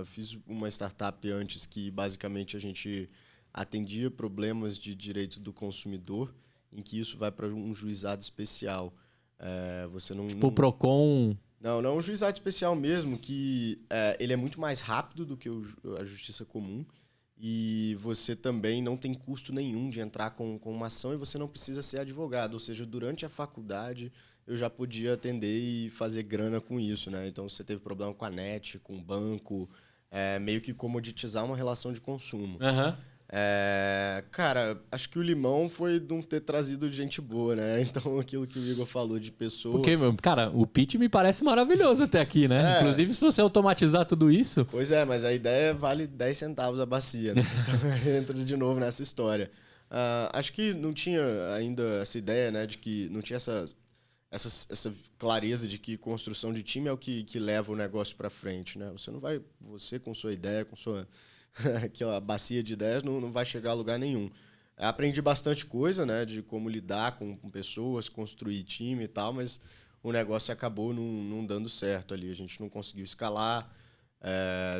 fiz uma startup antes que basicamente a gente atendia problemas de direito do consumidor, em que isso vai para um juizado especial. Você não, tipo o Procon... Não, um juizado especial mesmo, que ele é muito mais rápido do que a justiça comum E você também não tem custo nenhum de entrar com uma ação e você não precisa ser advogado. Ou seja, durante a faculdade eu já podia atender e fazer grana com isso, né? Então, você teve problema com a net, com o banco, meio que comoditizar uma relação de consumo. Aham. Cara, acho que o limão foi de não ter trazido gente boa, né? Então, aquilo que o Igor falou de pessoas... Porque, cara, o pitch me parece maravilhoso até aqui, né? Inclusive, se você automatizar tudo isso... Pois é, mas a ideia vale 10 centavos a bacia, né? Então, entra de novo nessa história. Acho que não tinha ainda essa ideia, né? De que não tinha essa clareza de que construção de time é o que leva o negócio para frente, né? Você com sua ideia, com sua... aquela bacia de ideias não vai chegar a lugar nenhum. Aprendi bastante coisa, né, de como lidar com pessoas, construir time e tal, mas o negócio acabou não dando certo ali. A gente não conseguiu escalar,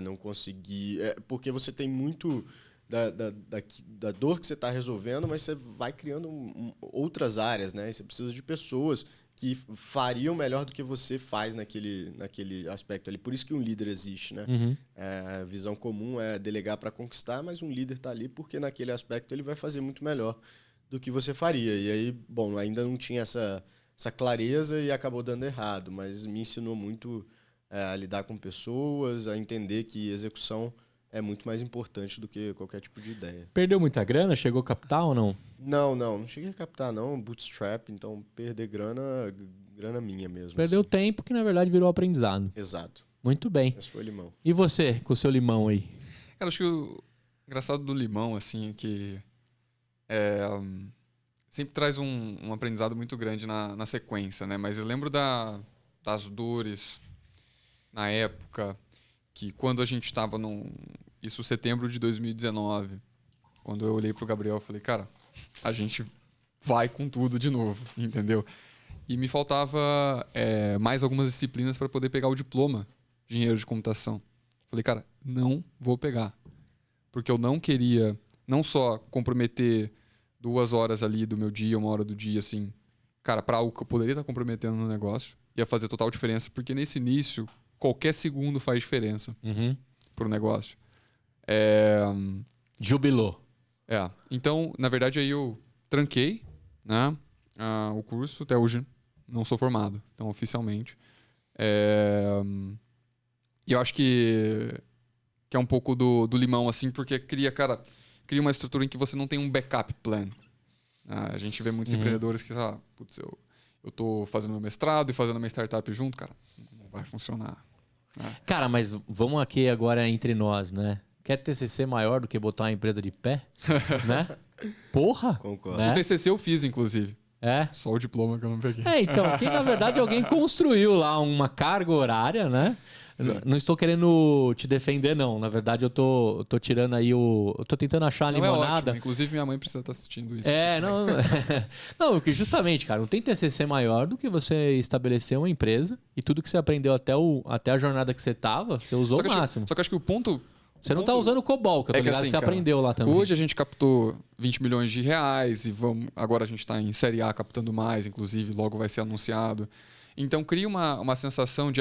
não consegui... porque você tem muito da dor que você está resolvendo, mas você vai criando outras áreas, né? E você precisa de pessoas que fariam melhor do que você faz naquele aspecto ali. Por isso que um líder existe, né? Uhum. A visão comum é delegar para conquistar, mas um líder está ali porque naquele aspecto ele vai fazer muito melhor do que você faria. E aí, bom, ainda não tinha essa clareza e acabou dando errado, mas me ensinou muito a lidar com pessoas, a entender que execução é muito mais importante do que qualquer tipo de ideia. Perdeu muita grana? Chegou a captar ou não? Não cheguei a captar, não. Bootstrap, então perder grana minha mesmo. Perdeu assim. tempo que, na verdade, virou aprendizado. Exato. Muito bem. Esse foi o limão. E você, com o seu limão aí? Cara, acho que o engraçado do limão, assim, é que sempre traz um aprendizado muito grande na sequência, né? Mas eu lembro das dores na época, que quando a gente estava isso setembro de 2019, quando eu olhei pro Gabriel, eu falei, cara, a gente vai com tudo de novo, entendeu? E me faltava mais algumas disciplinas para poder pegar o diploma de engenheiro de computação. Falei, cara, não vou pegar. Porque eu não queria não só comprometer 2 horas ali do meu dia, 1 hora do dia, assim, cara, para algo que eu poderia estar comprometendo no negócio, ia fazer total diferença, porque nesse início, qualquer segundo faz diferença pro negócio. Jubilou. Então, na verdade, aí eu tranquei, né, o curso, até hoje não sou formado, então oficialmente. E eu acho que é um pouco do limão, assim, porque cria uma estrutura em que você não tem um backup plan. A gente vê muitos empreendedores que, sei lá, putz, eu tô fazendo meu mestrado e fazendo minha startup junto, cara, não vai funcionar. Cara, mas vamos aqui agora entre nós, né? Quer TCC maior do que botar uma empresa de pé? Né? Porra! Concordo. Né? O TCC eu fiz, inclusive. Só o diploma que eu não peguei. Então, aqui na verdade alguém construiu lá uma carga horária, né? Não estou querendo te defender, não. Na verdade, eu tô tirando aí eu tô tentando achar a limonada. É ótimo. Inclusive, minha mãe precisa estar assistindo isso. Não. Não, porque justamente, cara, não tem TCC maior do que você estabelecer uma empresa e tudo que você aprendeu até a jornada que você tava, você usou o máximo. Só que acho que o ponto... Você não tá usando o COBOL, que eu tô ligado que você cara, aprendeu lá também. Hoje a gente captou 20 milhões de reais e agora a gente está em Série A captando mais, inclusive, logo vai ser anunciado. Então cria uma sensação de,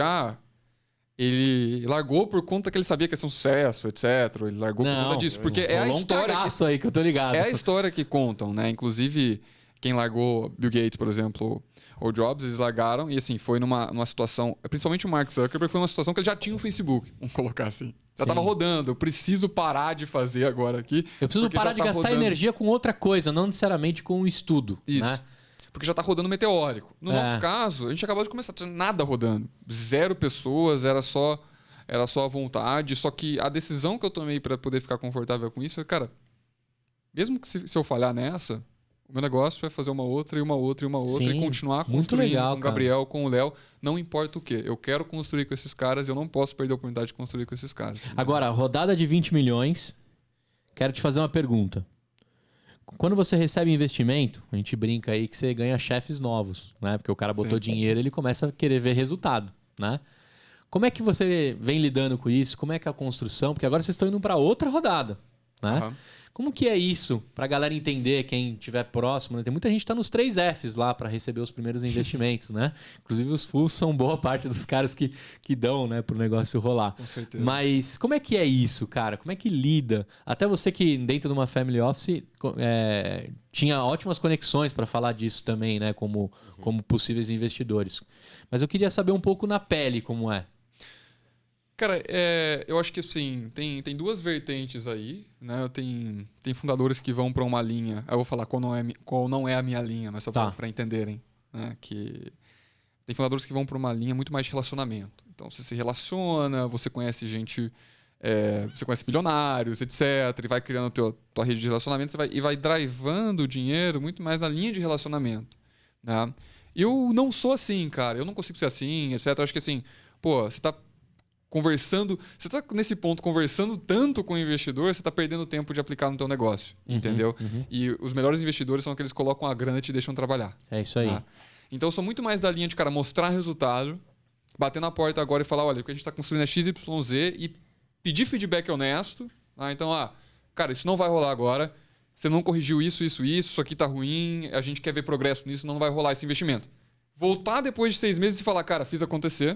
ele largou por conta que ele sabia que ia ser um sucesso, etc. Ele largou por conta disso. Porque é a história aí que eu tô ligado. É a história que contam, né? Inclusive, quem largou Bill Gates, por exemplo, ou Jobs, eles largaram e assim, foi numa situação, principalmente o Mark Zuckerberg, foi uma situação que ele já tinha o Facebook, vamos colocar assim. Já estava rodando, eu preciso parar de fazer agora aqui. Eu preciso parar de gastar energia com outra coisa, não necessariamente com o estudo. Isso. Né? Porque já está rodando meteórico. No nosso caso, a gente acabou de começar, não tinha nada rodando. 0 pessoas, era só a vontade. Só que a decisão que eu tomei para poder ficar confortável com isso é, cara, mesmo que se eu falhar nessa, o meu negócio é fazer uma outra e uma outra e uma outra. Sim, e continuar muito construindo legal, com o Gabriel, com o Léo. Não importa o quê. Eu quero construir com esses caras e eu não posso perder a oportunidade de construir com esses caras. Agora, rodada de 20 milhões. Quero te fazer uma pergunta. Quando você recebe investimento, a gente brinca aí que você ganha chefes novos, né? Porque o cara botou dinheiro, ele começa a querer ver resultado, né? Como é que você vem lidando com isso? Como é que é a construção? Porque agora vocês estão indo para outra rodada, né? Aham. Como que é isso? Pra galera entender, quem estiver próximo, né? Tem muita gente que tá nos 3 Fs lá para receber os primeiros investimentos, né? Inclusive os FUs são boa parte dos caras que dão, né, pro negócio rolar. Com certeza. Mas como é que é isso, cara? Como é que lida? Até você que dentro de uma family office tinha ótimas conexões para falar disso também, né? Como possíveis investidores. Mas eu queria saber um pouco na pele como é. Cara, eu acho que assim, tem 2 vertentes aí, né? Tem fundadores que vão para uma linha, eu vou falar qual não é a minha linha, mas só para entenderem, né? Que tem fundadores que vão para uma linha muito mais de relacionamento. Então, você se relaciona, você conhece gente, você conhece bilionários, etc. E vai criando tua rede de relacionamento e vai drivando o dinheiro muito mais na linha de relacionamento, né? Eu não sou assim, cara. Eu não consigo ser assim, etc. Eu acho que assim, pô, você tá conversando, você está nesse ponto conversando tanto com o investidor, você está perdendo tempo de aplicar no teu negócio, entendeu? E os melhores investidores são aqueles que colocam a grana e te deixam trabalhar. É isso aí. Tá? Então eu sou muito mais da linha de, cara, mostrar resultado, bater na porta agora e falar, olha, o que a gente está construindo é XYZ e pedir feedback honesto. Tá? Então, cara, isso não vai rolar agora, você não corrigiu isso aqui tá ruim, a gente quer ver progresso nisso, não vai rolar esse investimento. Voltar depois de 6 meses e falar, cara, fiz acontecer,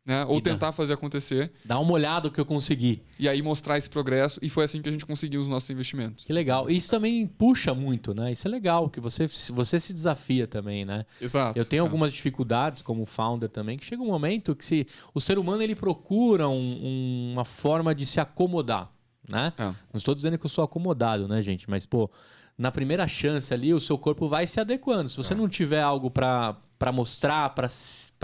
né? Ou tentar fazer acontecer. Dá uma olhada no que eu consegui. E aí mostrar esse progresso. E foi assim que a gente conseguiu os nossos investimentos. Que legal. E isso também puxa muito, né? Isso é legal, que você se desafia também, né? Exato. Eu tenho algumas dificuldades como founder também, que chega um momento que o ser humano ele procura uma forma de se acomodar, né? Não estou dizendo que eu sou acomodado, né, gente? Mas, pô, na primeira chance ali, o seu corpo vai se adequando. Se você não tiver algo para mostrar, para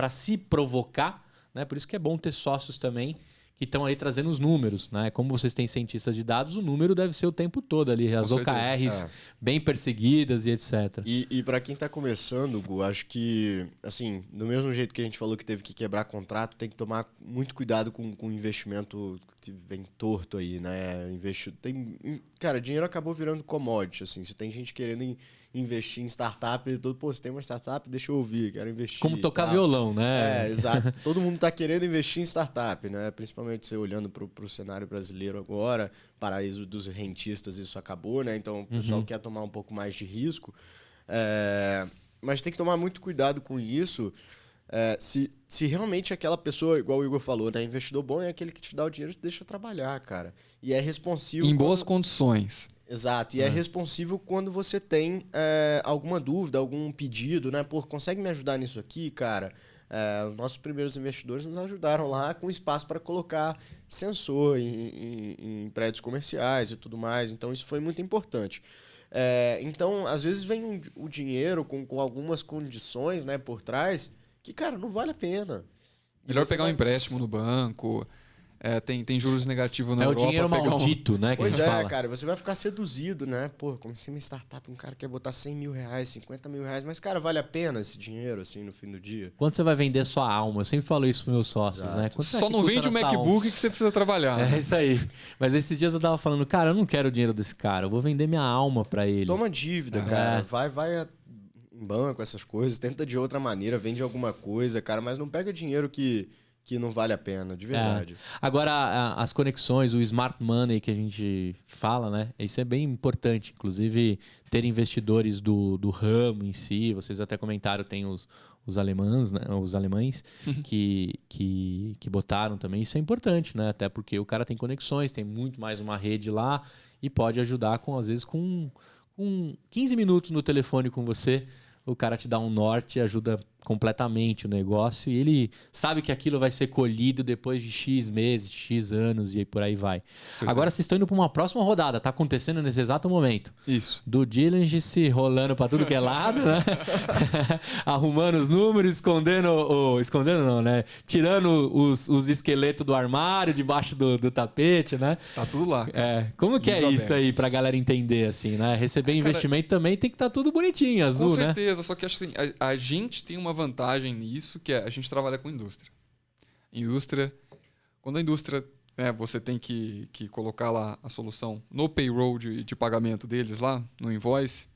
se provocar, né? Por isso que é bom ter sócios também que estão aí trazendo os números, né? Como vocês têm cientistas de dados, o número deve ser o tempo todo ali, as OKRs bem perseguidas e etc. E para quem está começando, Gu, acho que, assim, do mesmo jeito que a gente falou que teve que quebrar contrato, tem que tomar muito cuidado com o investimento que vem torto aí, né? Cara, dinheiro acabou virando commodity, assim. Você tem gente querendo investir em startup e todo, pô, você tem uma startup, deixa eu ouvir, quero investir. Como tocar violão, né? Exato. Todo mundo está querendo investir em startup, né? Principalmente você olhando para o cenário brasileiro agora, paraíso dos rentistas, isso acabou, né? Então o pessoal quer tomar um pouco mais de risco. Mas tem que tomar muito cuidado com isso. Se realmente aquela pessoa, igual o Igor falou, né? Investidor bom é aquele que te dá o dinheiro e te deixa trabalhar, cara. E é responsivo. Em boas condições. Exato, e é responsivo quando você tem alguma dúvida, algum pedido, né? Pô, consegue me ajudar nisso aqui, cara? Nossos primeiros investidores nos ajudaram lá com espaço para colocar sensor em prédios comerciais e tudo mais, então isso foi muito importante. Então, às vezes vem o dinheiro com algumas condições, né, por trás que, cara, não vale a pena. Melhor pegar um empréstimo no banco. Tem juros negativos na Europa. É o dinheiro maldito, né? Que pois a gente fala. Cara, você vai ficar seduzido, né? Pô, comecei uma startup, um cara quer botar 100 mil reais, 50 mil reais, mas, cara, vale a pena esse dinheiro, assim, no fim do dia? Quanto você vai vender sua alma? Eu sempre falo isso pros meus sócios, né? Só não vende o MacBook que você precisa trabalhar. É isso aí. Mas esses dias eu tava falando, cara, eu não quero o dinheiro desse cara, eu vou vender minha alma pra ele. Toma dívida, cara. Vai em banco, essas coisas, tenta de outra maneira, vende alguma coisa, cara, mas não pega dinheiro que não vale a pena, de verdade. Agora, as conexões, o smart money que a gente fala, né? Isso é bem importante. Inclusive, ter investidores do ramo em si. Vocês até comentaram, tem os alemães, né? Os alemães que botaram também. Isso é importante, né? Até porque o cara tem conexões, tem muito mais uma rede lá e pode ajudar, às vezes, com 15 minutos no telefone com você. O cara te dá um norte e ajuda completamente o negócio. E ele sabe que aquilo vai ser colhido depois de X meses, X anos e aí por aí vai. Agora vocês estão indo para uma próxima rodada. Tá acontecendo nesse exato momento. Isso. Do diligence rolando para tudo que é lado, né? Arrumando os números, escondendo não, né? Tirando os esqueletos do armário, debaixo do tapete, né? Tá tudo lá. Como que é isso aí pra galera entender, assim, né? Receber investimento também tem que estar tudo bonitinho, azul, né? Com certeza, só que acho assim, a gente tem uma vantagem nisso, que a gente trabalha com indústria. Quando a indústria né, você tem que colocar lá a solução no payroll de pagamento deles lá, no invoice,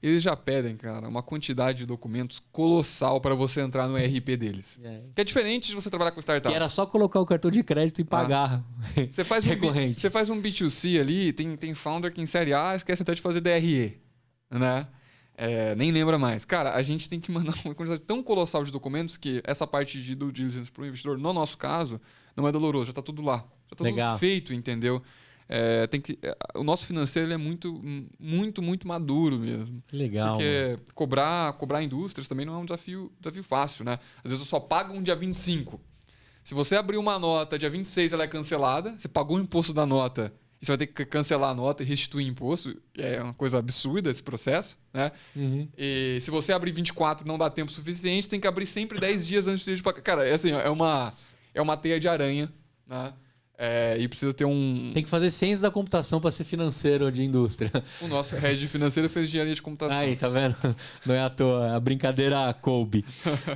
eles já pedem, cara, uma quantidade de documentos colossal para você entrar no ERP deles. Que é diferente de você trabalhar com startup. Que era só colocar o cartão de crédito e pagar. Você faz recorrente. Você faz um B2C ali, tem founder que em série A esquece até de fazer DRE, né? Nem lembra mais. Cara, a gente tem que mandar uma quantidade tão colossal de documentos que essa parte de due diligence para o investidor, no nosso caso, não é doloroso, já está tudo lá. Já está tudo feito, entendeu? O nosso financeiro ele é muito, muito, muito maduro mesmo. Legal. Porque cobrar indústrias também não é um desafio fácil, né? Às vezes eu só pago um dia 25. Se você abrir uma nota dia 26, ela é cancelada, você pagou o imposto da nota e você vai ter que cancelar a nota e restituir imposto. É uma coisa absurda esse processo, né? E se você abrir 24 e não dá tempo suficiente, você tem que abrir sempre 10 dias antes de pagar. Cara, é uma teia de aranha, né? E precisa ter Tem que fazer ciência da computação para ser financeiro ou de indústria. O nosso head financeiro fez engenharia de computação. Aí, tá vendo? Não é à toa, a brincadeira coube.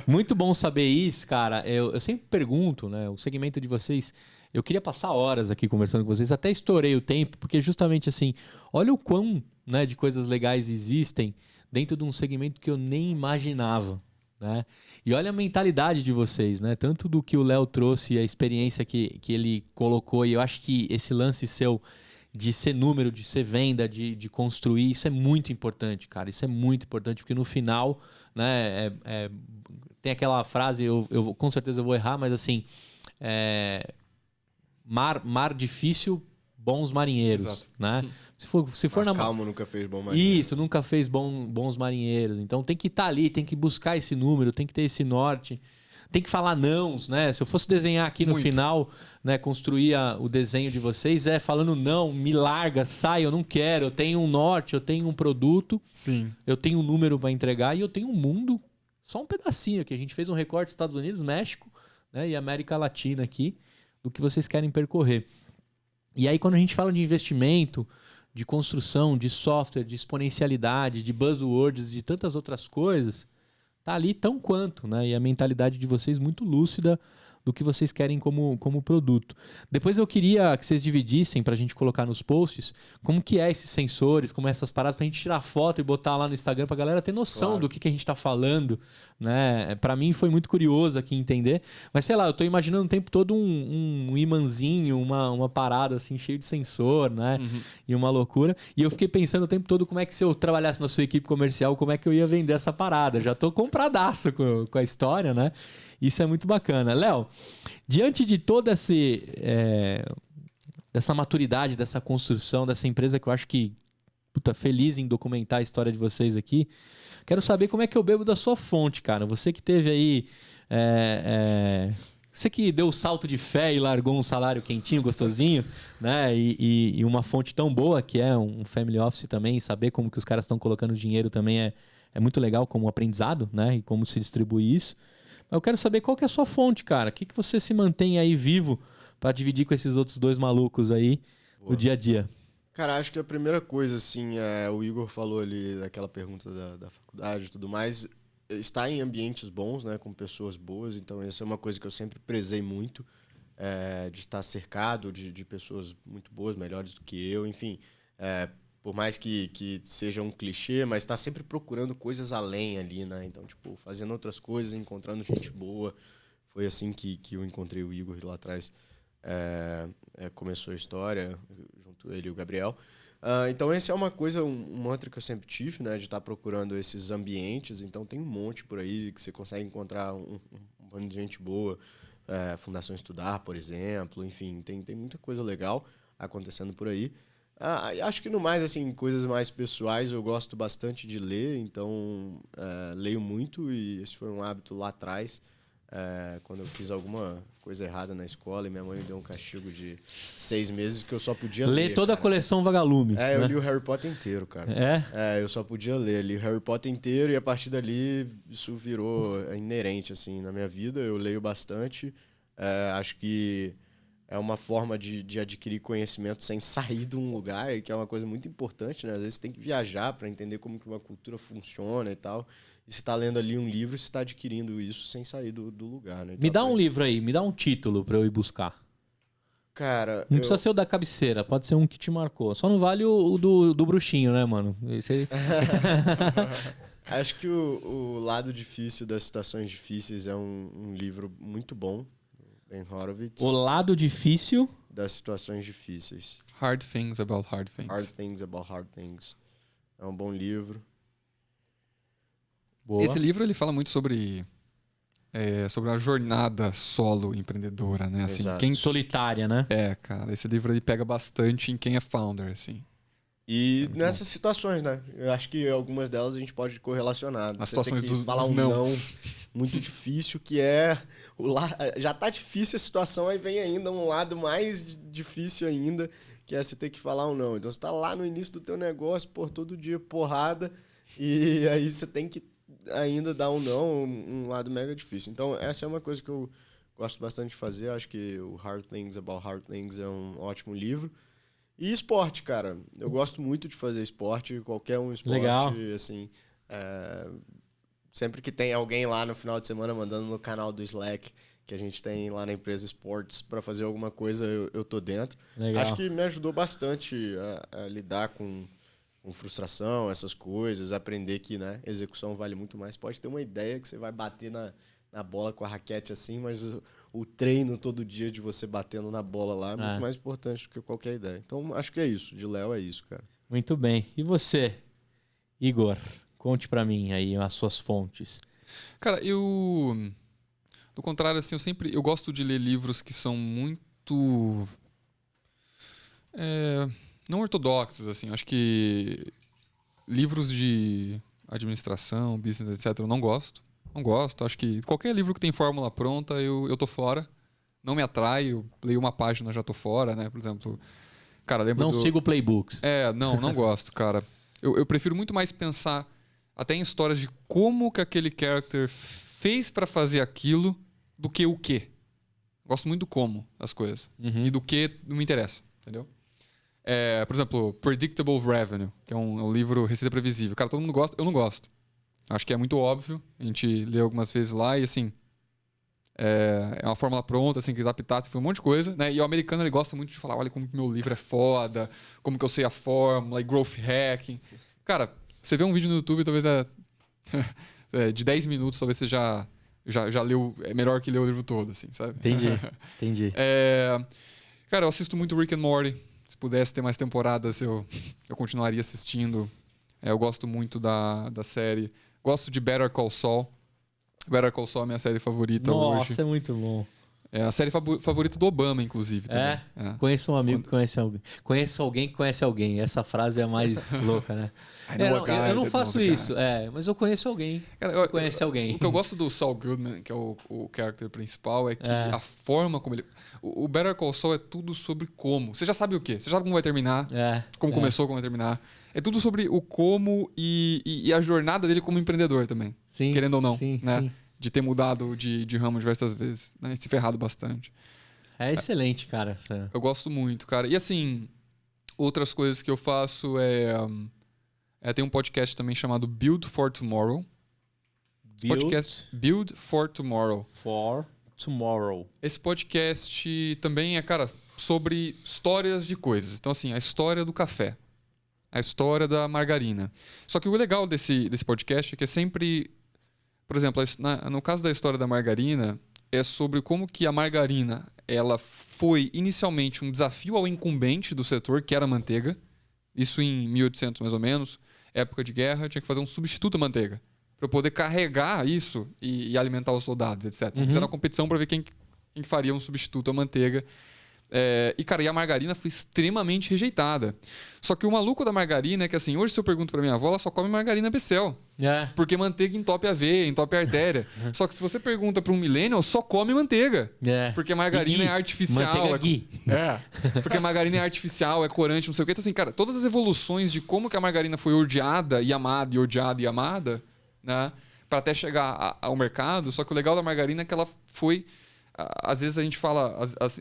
Muito bom saber isso, cara. Eu sempre pergunto, né? O segmento de vocês... Eu queria passar horas aqui conversando com vocês, até estourei o tempo, porque justamente assim, olha o quão, né, de coisas legais existem dentro de um segmento que eu nem imaginava. Né? E olha a mentalidade de vocês, né? Tanto do que o Léo trouxe, a experiência que ele colocou, e eu acho que esse lance seu de ser número, de ser venda, de construir, isso é muito importante, cara. Isso é muito importante, porque no final, né, tem aquela frase, eu com certeza eu vou errar, mas assim, mar difícil, bons marinheiros. Exato. Né? Se for calmo nunca fez bom marinheiro. Isso, nunca fez bons marinheiros. Então tem que estar ali, tem que buscar esse número, tem que ter esse norte. Tem que falar nãos, né? Se eu fosse desenhar aqui no final, né, construir o desenho de vocês, falando não, me larga, sai, eu não quero. Eu tenho um norte, eu tenho um produto, sim, eu tenho um número para entregar e eu tenho um mundo, só um pedacinho aqui. A gente fez um recorte Estados Unidos, México, né, e América Latina aqui, do que vocês querem percorrer. E aí, quando a gente fala de investimento, de construção, de software, de exponencialidade, de buzzwords, de tantas outras coisas, tá ali tão quanto, né? E a mentalidade de vocês muito lúcida do que vocês querem como produto. Depois eu queria que vocês dividissem para a gente colocar nos posts como que é esses sensores, como é essas paradas, para a gente tirar foto e botar lá no Instagram para a galera ter noção do que a gente está falando. Né? Para mim foi muito curioso aqui entender. Mas sei lá, eu estou imaginando o tempo todo um imãzinho, uma parada assim cheio de sensor, né? E uma loucura. E eu fiquei pensando o tempo todo como é que se eu trabalhasse na sua equipe comercial, como é que eu ia vender essa parada. Já estou compradaço com a história, né? Isso é muito bacana. Léo, diante de toda dessa maturidade, dessa construção, dessa empresa que eu acho que feliz em documentar a história de vocês aqui, quero saber como é que eu bebo da sua fonte, cara. Você que teve aí... Você que deu o salto de fé e largou um salário quentinho, gostosinho, né? E uma fonte tão boa que é um family office também, saber como que os caras estão colocando dinheiro também é muito legal como aprendizado, né? E como se distribui isso. Eu quero saber qual que é a sua fonte, cara. O que você se mantém aí vivo para dividir com esses outros dois malucos aí no dia a dia? Cara, acho que a primeira coisa, assim, o Igor falou ali daquela pergunta da faculdade e tudo mais, estar em ambientes bons, né, com pessoas boas. Então, essa é uma coisa que eu sempre prezei muito, de estar cercado de pessoas muito boas, melhores do que eu, enfim... por mais que seja um clichê, mas tá sempre procurando coisas além ali, né? Então, tipo, fazendo outras coisas, encontrando gente boa. Foi assim que eu encontrei o Igor lá atrás. Começou a história, junto ele e o Gabriel. Então, essa é uma coisa, um mantra que eu sempre tive, né? De estar procurando esses ambientes. Então, tem um monte por aí que você consegue encontrar um bando de gente boa. Fundação Estudar, por exemplo. Enfim, tem muita coisa legal acontecendo por aí. Acho que no mais, assim, coisas mais pessoais, eu gosto bastante de ler, então leio muito e esse foi um hábito lá atrás, quando eu fiz alguma coisa errada na escola e minha mãe me deu um castigo de 6 meses que eu só podia ler. Ler toda a coleção Vagalume. Eu li o Harry Potter inteiro, cara. Eu só podia ler, li o Harry Potter inteiro e a partir dali isso virou inerente, assim, na minha vida. Eu leio bastante, acho que é uma forma de adquirir conhecimento sem sair de um lugar, que é uma coisa muito importante, né? Às vezes você tem que viajar para entender como que uma cultura funciona e tal. E você está lendo ali um livro, você está adquirindo isso sem sair do lugar, né? Então, me dá um livro aí, me dá um título para eu ir buscar. Cara, Não precisa ser o da cabeceira, pode ser um que te marcou. Só não vale o do bruxinho, né, mano? Esse acho que o lado difícil das situações difíceis é um livro muito bom, Ben Horowitz. O lado difícil das situações difíceis. Hard Things About Hard Things. Hard Things About Hard Things. É um bom livro. Boa. Esse livro ele fala muito sobre a jornada solo empreendedora, né? Assim, Exato. Solitária, né? cara, esse livro ele pega bastante em quem é founder, assim. E nessas situações, né? Eu acho que algumas delas a gente pode correlacionar. As Você tem situações que dos falar um não. não muito difícil, que é... Já tá difícil a situação, aí vem ainda um lado mais difícil ainda, que é você ter que falar um não. Então você tá lá no início do teu negócio, todo dia porrada, e aí você tem que ainda dar um não, um lado mega difícil. Então essa é uma coisa que eu gosto bastante de fazer. Acho que o Hard Things About Hard Things é um ótimo livro. E esporte, cara. Eu gosto muito de fazer esporte, qualquer um esporte. Legal. Assim, sempre que tem alguém lá no final de semana mandando no canal do Slack, que a gente tem lá na empresa Esportes, para fazer alguma coisa, eu tô dentro. Legal. Acho que me ajudou bastante a lidar com frustração, essas coisas, aprender que, né, execução vale muito mais. Pode ter uma ideia que você vai bater na bola com a raquete assim, mas o treino todo dia de você batendo na bola lá é muito mais importante do que qualquer ideia. Então, acho que é isso. De Léo é isso, cara. Muito bem. E você, Igor? Conte pra mim aí as suas fontes. Cara, do contrário, assim, eu gosto de ler livros que são muito não ortodoxos, assim. Acho que livros de administração, business, etc, eu não gosto. Não gosto. Acho que qualquer livro que tem fórmula pronta, eu tô fora. Não me atrai. Eu leio uma página, já tô fora, né? Por exemplo, cara, lembra Não sigo playbooks. não gosto, cara. Eu prefiro muito mais pensar até em histórias de como que aquele character fez pra fazer aquilo do que o quê. Gosto muito do como das coisas. E do que não me interessa, entendeu? Por exemplo, Predictable Revenue, que é um livro Receita Previsível. Cara, todo mundo gosta, eu não gosto. Acho que é muito óbvio. A gente lê algumas vezes lá e, assim, é uma fórmula pronta, assim, que adaptar, tem um monte de coisa, né? E o americano, ele gosta muito de falar, olha como que meu livro é foda, como que eu sei a fórmula, e growth hacking. Cara, você vê um vídeo no YouTube, talvez de 10 minutos, talvez você já leu, é melhor que ler o livro todo, assim, sabe? Entendi. Cara, eu assisto muito Rick and Morty. Se pudesse ter mais temporadas, eu continuaria assistindo. Eu gosto muito da série. Gosto de Better Call Saul. Better Call Saul é a minha série favorita hoje. Nossa, é muito bom. É a série favorita do Obama, inclusive. Também. Conheço um amigo que conhece alguém. Conheço alguém que conhece alguém. Essa frase é a mais louca, né? Eu não faço isso, mas eu conheço alguém que conhece alguém. O que eu gosto do Saul Goodman, que é o character principal, é que a forma como ele... O Better Call Saul é tudo sobre como. Você já sabe o quê? Você já sabe como vai terminar, como começou, como vai terminar. É tudo sobre o como e a jornada dele como empreendedor também. Sim, querendo ou não, sim, né? Sim. De ter mudado de ramo diversas vezes, né? E se ferrado bastante. É excelente, cara. Eu gosto muito, cara. E assim, outras coisas que eu faço tem um podcast também chamado Build for Tomorrow. Podcast Build for Tomorrow. For Tomorrow. Esse podcast também é, cara, sobre histórias de coisas. Então, assim, a história do café. A história da margarina. Só que o legal desse podcast é que é sempre... Por exemplo, no caso da história da margarina, é sobre como que a margarina ela foi inicialmente um desafio ao incumbente do setor, que era a manteiga. Isso em 1800, mais ou menos. Época de guerra, tinha que fazer um substituto à manteiga. Para poder carregar isso e alimentar os soldados, etc. Fizeram uma competição para ver quem faria um substituto à manteiga. E a margarina foi extremamente rejeitada. Só que o maluco da margarina é que, assim, hoje se eu pergunto pra minha avó, ela só come margarina Becel. Porque manteiga entope a veia, entope a artéria. Só que se você pergunta pra um millennial, só come manteiga. Porque margarina é artificial. Manteiga ghee. Porque margarina é artificial, é corante, não sei o quê. Então, assim, cara, todas as evoluções de como que a margarina foi odiada e amada, e odiada e amada, né? Pra até chegar ao mercado. Só que o legal da margarina é que ela foi... Às vezes a gente fala,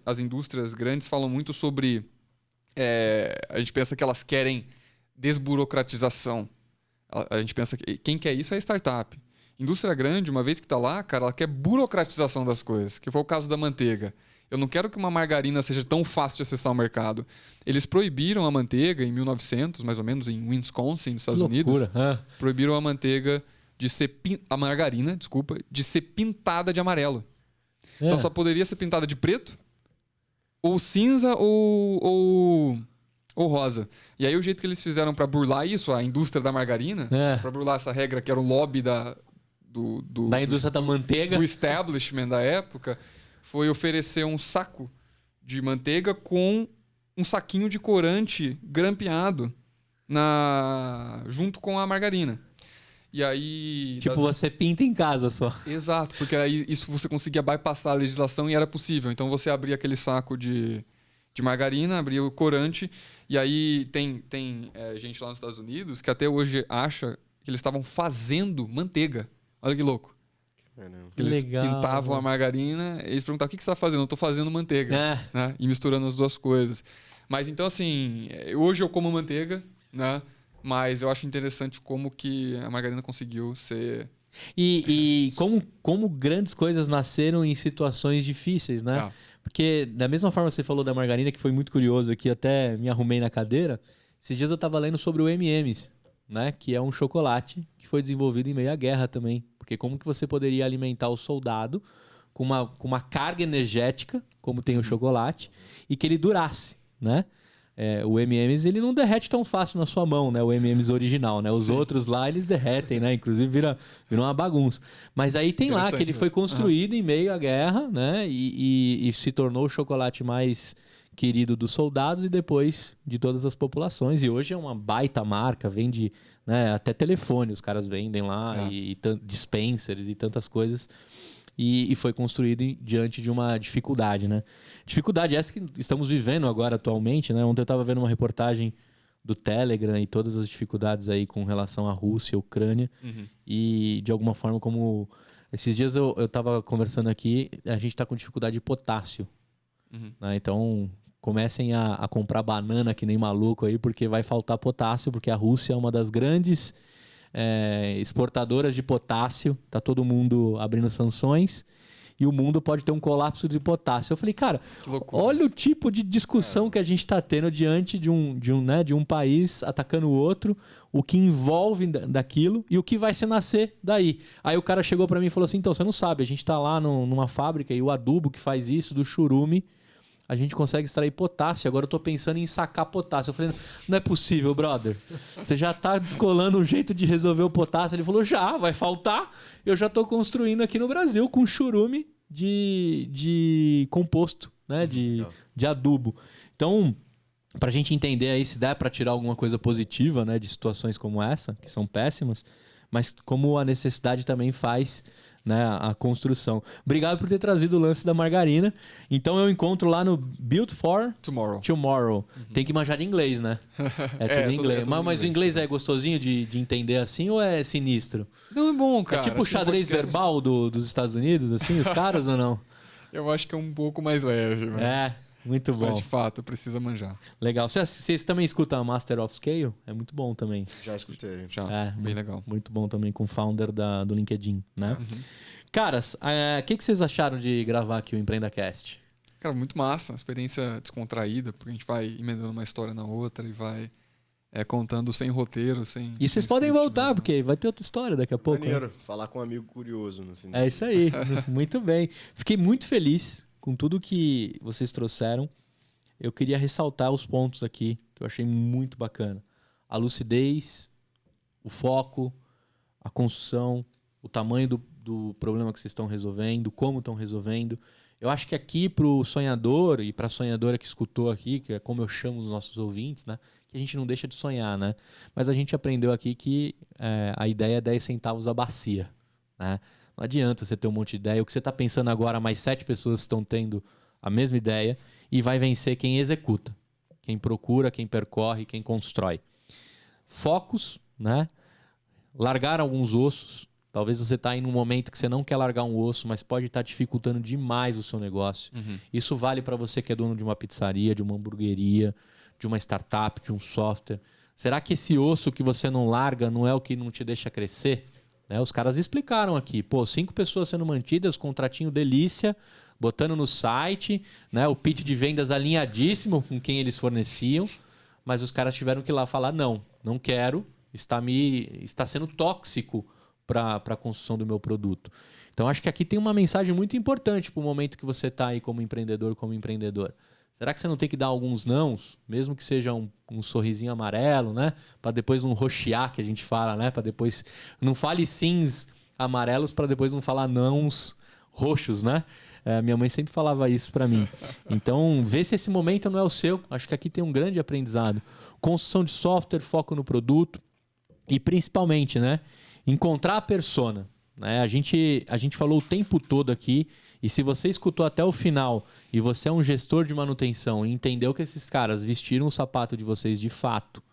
as indústrias grandes falam muito sobre... a gente pensa que elas querem desburocratização. A gente pensa que quem quer isso é a startup. Indústria grande, uma vez que está lá, cara, ela quer burocratização das coisas, que foi o caso da manteiga. eu não quero que uma margarina seja tão fácil de acessar o mercado. Eles proibiram a manteiga em 1900, mais ou menos, em Wisconsin, nos Estados Unidos. Proibiram a manteiga de ser... A margarina, desculpa, de ser pintada de amarelo. Então só poderia ser pintada de preto, ou cinza, ou rosa. E aí o jeito que eles fizeram para burlar isso, a indústria da margarina, para burlar essa regra que era o lobby da indústria da manteiga, do establishment da época, foi oferecer um saco de manteiga com um saquinho de corante grampeado junto com a margarina. E aí... Tipo, você pinta em casa só. Exato, porque aí isso você conseguia bypassar a legislação e era possível. Então você abria aquele saco de margarina, abria o corante, e aí tem gente lá nos Estados Unidos que até hoje acha que eles estavam fazendo manteiga. Olha que louco. Eles pintavam a margarina, eles perguntavam: o que você está fazendo? Eu estou fazendo manteiga. Né? E misturando as duas coisas. Mas então, assim, hoje eu como manteiga, né? Mas eu acho interessante como que a margarina conseguiu ser... E como grandes coisas nasceram em situações difíceis, né? Porque da mesma forma que você falou da margarina, que foi muito curioso aqui, até me arrumei na cadeira, esses dias eu estava lendo sobre o M&M's, né? Que é um chocolate que foi desenvolvido em meio à guerra também. Porque como que você poderia alimentar o soldado com uma carga energética, como tem o chocolate, e que ele durasse, né? O M&M's ele não derrete tão fácil na sua mão, né? O M&M's original, né? Os outros lá eles derretem, né? Inclusive vira uma bagunça. Mas aí tem lá que ele foi construído em meio à guerra, né? E se tornou o chocolate mais querido dos soldados e depois de todas as populações. E hoje é uma baita marca, vende, né? Até telefone os caras vendem lá e dispensers e tantas coisas. E foi construído diante de uma dificuldade, né? Dificuldade essa que estamos vivendo agora atualmente, né? Ontem eu estava vendo uma reportagem do Telegram e todas as dificuldades aí com relação à Rússia e Ucrânia. E de alguma forma, como... Esses dias eu estava conversando aqui, a gente está com dificuldade de potássio. Né? Então, comecem a comprar banana que nem maluco aí, porque vai faltar potássio, porque a Rússia é uma das grandes... exportadoras de potássio, tá todo mundo abrindo sanções e o mundo pode ter um colapso de potássio. Eu falei, cara, olha o tipo de discussão que a gente está tendo diante de um país atacando o outro, o que envolve daquilo e o que vai se nascer daí. Aí o cara chegou para mim e falou assim: então, você não sabe, a gente está lá numa fábrica e o adubo que faz isso, do churume, a gente consegue extrair potássio. Agora eu tô pensando em sacar potássio. Eu falei, não é possível, brother. Você já tá descolando um jeito de resolver o potássio. Ele falou, já, vai faltar. Eu já tô construindo aqui no Brasil com churume de composto, né? De adubo. Então, pra gente entender aí se dá pra tirar alguma coisa positiva, né? De situações como essa, que são péssimas, mas como a necessidade também faz... né, a construção. Obrigado por ter trazido o lance da margarina. Então eu encontro lá no Built for Tomorrow. Tem que manjar de inglês, né? Tudo em inglês. Mas o inglês é gostosinho de entender assim ou é sinistro? Não, é bom, cara. É tipo o xadrez verbal dos Estados Unidos, assim, os caras ou não? Eu acho que é um pouco mais leve. Mas... muito bom. Mas de fato, precisa manjar. Legal. Vocês também escutam a Master of Scale? É muito bom também. Já escutei. Bem legal. Muito bom também, com o founder do LinkedIn, né? Caras, o que vocês acharam de gravar aqui o EmpreendaCast? Cara, muito massa. Uma experiência descontraída, porque a gente vai emendando uma história na outra e vai contando sem roteiro, sem... E vocês podem voltar, mesmo. Porque vai ter outra história daqui a pouco. Maneiro. Né? Falar com um amigo curioso no final. É isso aí. Muito bem. Fiquei muito feliz com tudo que vocês trouxeram. Eu queria ressaltar os pontos aqui que eu achei muito bacana. A lucidez, o foco, a construção, o tamanho do problema que vocês estão resolvendo, como estão resolvendo. Eu acho que aqui para o sonhador e para a sonhadora que escutou aqui, que é como eu chamo os nossos ouvintes, né? Que a gente não deixa de sonhar, né? Mas a gente aprendeu aqui que a ideia é 10 centavos a bacia, né? Não adianta você ter um monte de ideia. O que você está pensando agora, mais 7 pessoas estão tendo a mesma ideia e vai vencer quem executa, quem procura, quem percorre, quem constrói. Focos, né? Largar alguns ossos. Talvez você está em um momento que você não quer largar um osso, mas pode estar dificultando demais o seu negócio. Isso vale para você que é dono de uma pizzaria, de uma hamburgueria, de uma startup, de um software. Será que esse osso que você não larga não é o que não te deixa crescer? né? Os caras explicaram aqui, pô, 5 pessoas sendo mantidas, contratinho delícia, botando no site, né? O pitch de vendas alinhadíssimo com quem eles forneciam, mas os caras tiveram que ir lá falar, não quero, está sendo tóxico para a construção do meu produto. Então, acho que aqui tem uma mensagem muito importante para o momento que você está aí como empreendedor, como empreendedora. Será que você não tem que dar alguns nãos, mesmo que seja um sorrisinho amarelo, né? Para depois não roxear, que a gente fala, né? Para depois não fale sims amarelos para depois não falar nãos roxos, né? Minha mãe sempre falava isso para mim. Então, vê se esse momento não é o seu. Acho que aqui tem um grande aprendizado. Construção de software, foco no produto e principalmente, né? Encontrar a persona. Né? A gente falou o tempo todo aqui, e se você escutou até o final e você é um gestor de manutenção e entendeu que esses caras vestiram o sapato de vocês de fato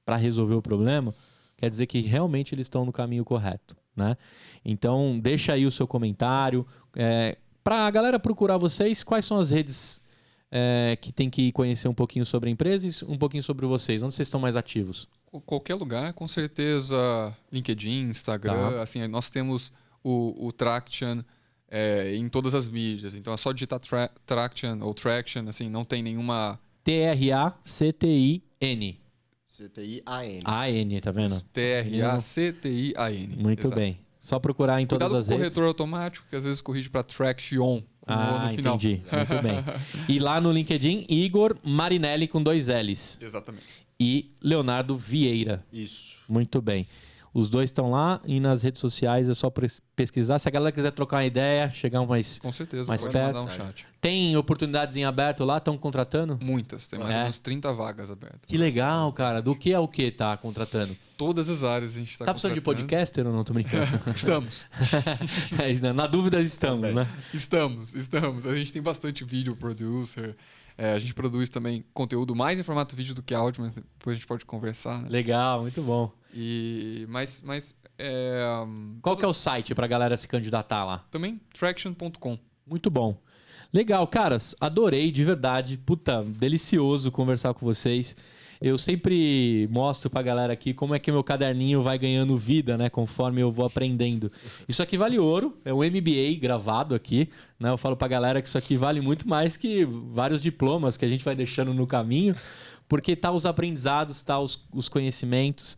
para resolver o problema, quer dizer que realmente eles estão no caminho correto. Né? Então, deixa aí o seu comentário. Para a galera procurar vocês, quais são as redes que tem que conhecer um pouquinho sobre a empresa e um pouquinho sobre vocês? Onde vocês estão mais ativos? Qualquer lugar, com certeza, LinkedIn, Instagram, assim, nós temos o Traction em todas as mídias, então é só digitar Traction ou Traction, assim, não tem nenhuma... T-R-A-C-T-I-N. C-T-I-A-N. A-N, tá vendo? T-R-A-C-T-I-A-N. Muito Exato. bem. Só procurar em todas as redes. Cuidado com o corretor automático, que às vezes corrige para Traction com o no final. Entendi. Muito bem. E lá no LinkedIn, Igor Marinelli com 2 L's. Exatamente. E Leonardo Vieira. Isso. Muito bem. Os dois estão lá e nas redes sociais é só pesquisar. Se a galera quiser trocar uma ideia, chegar mais, com certeza, mais pode perto. mandar um chat. Tem oportunidades em aberto lá? Estão contratando? Muitas. Tem mais ou menos 30 vagas abertas. Que legal, cara. Do que ao que tá contratando? Todas as áreas a gente está Tá precisando de podcaster ou não? Tô brincando. Estamos. Na dúvida estamos, né? Estamos. A gente tem bastante video producer. A gente produz também conteúdo mais em formato vídeo do que áudio, mas depois a gente pode conversar. Né? Legal, muito bom. Qual que é o site pra galera se candidatar lá? Também traction.com. Muito bom. Legal, caras. Adorei, de verdade. Puta, delicioso conversar com vocês. Eu sempre mostro pra galera aqui como é que o meu caderninho vai ganhando vida, né? Conforme eu vou aprendendo. Isso aqui vale ouro. É um MBA gravado aqui. Né? Eu falo pra galera que isso aqui vale muito mais que vários diplomas que a gente vai deixando no caminho. Porque tá os aprendizados, tá os conhecimentos.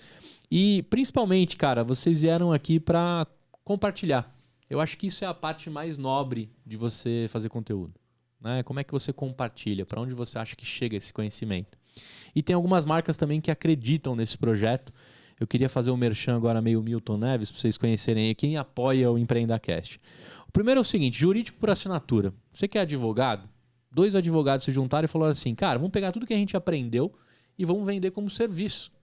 E principalmente, cara, vocês vieram aqui pra compartilhar. Eu acho que isso é a parte mais nobre de você fazer conteúdo. Né? Como é que você compartilha? Para onde você acha que chega esse conhecimento? E tem algumas marcas também que acreditam nesse projeto. Eu queria fazer um merchan agora meio Milton Neves, para vocês conhecerem aí quem apoia o EmpreendaCast. O primeiro é o seguinte, jurídico por assinatura. Você que é advogado, 2 advogados se juntaram e falaram assim, cara, vamos pegar tudo que a gente aprendeu e vamos vender como serviço.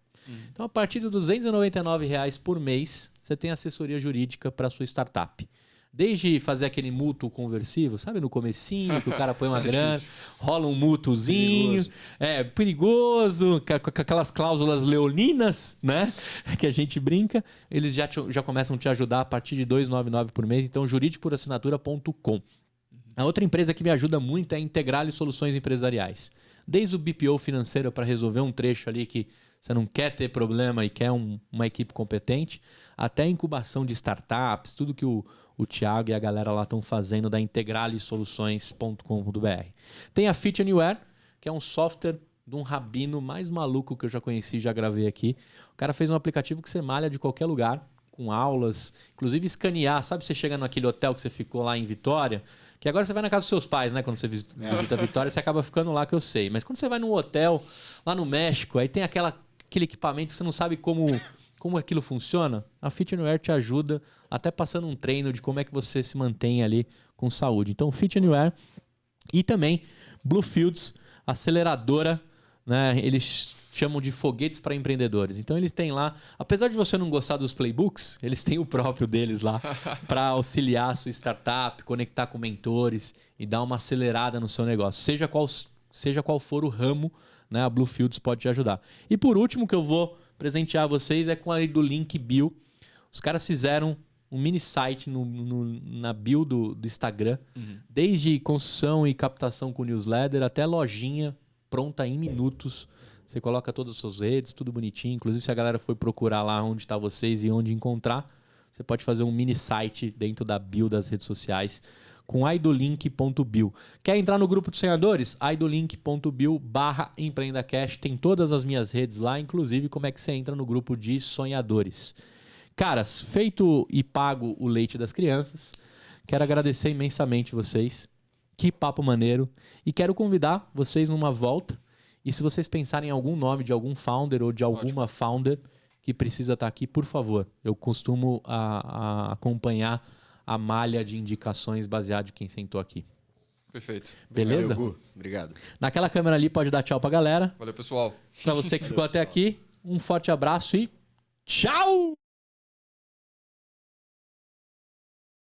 Então, a partir de R$ 299 por mês, você tem assessoria jurídica para sua startup. Desde fazer aquele mútuo conversivo, sabe? No comecinho, que o cara põe uma grana, rola um mútuozinho, perigoso, com aquelas cláusulas leoninas, né? Que a gente brinca. Eles já começam a te ajudar a partir de R$ 299 por mês. Então, juridicoporassinatura.com. A outra empresa que me ajuda muito é a Integrale Soluções Empresariais. Desde o BPO financeiro para resolver um trecho ali que você não quer ter problema e quer uma equipe competente, até a incubação de startups, tudo que o Thiago e a galera lá estão fazendo da integralesoluções.com.br. Tem a Fit Anywhere, que é um software de um rabino mais maluco que eu já conheci, já gravei aqui. O cara fez um aplicativo que você malha de qualquer lugar, com aulas, inclusive escanear. Sabe, você chega naquele hotel que você ficou lá em Vitória, que agora você vai na casa dos seus pais, né? Quando você visita Vitória, você acaba ficando lá, que eu sei. Mas quando você vai num hotel lá no México, aí tem aquele equipamento que você não sabe como aquilo funciona, a Fit Anywhere te ajuda até passando um treino de como é que você se mantém ali com saúde. Então, Fit Anywhere e também Bluefields, aceleradora, né? Eles chamam de foguetes para empreendedores. Então, eles têm lá, apesar de você não gostar dos playbooks, eles têm o próprio deles lá para auxiliar a sua startup, conectar com mentores e dar uma acelerada no seu negócio. Seja qual for o ramo, né? A Bluefields pode te ajudar. E por último, que eu vou presentear vocês é com a do link bio. Os caras fizeram um mini site na bio do Instagram, desde construção e captação com newsletter até lojinha pronta em minutos. Você coloca todas as suas redes, tudo bonitinho. Inclusive, se a galera for procurar lá onde está vocês e onde encontrar, você pode fazer um mini site dentro da bio das redes sociais com idolink.bio. Quer entrar no grupo de sonhadores? idolink.bio/empreendacast. Tem todas as minhas redes lá, inclusive como é que você entra no grupo de sonhadores. Caras, feito e pago o leite das crianças, quero agradecer imensamente vocês. Que papo maneiro. E quero convidar vocês numa volta. E se vocês pensarem em algum nome de algum founder ou de alguma founder que precisa estar aqui, por favor. Eu costumo a acompanhar a malha de indicações baseado em quem sentou aqui. Perfeito. Beleza? Valeu, Gu. Obrigado. Naquela câmera ali pode dar tchau pra galera. Valeu, pessoal. Pra você que ficou até aqui, um forte abraço e tchau!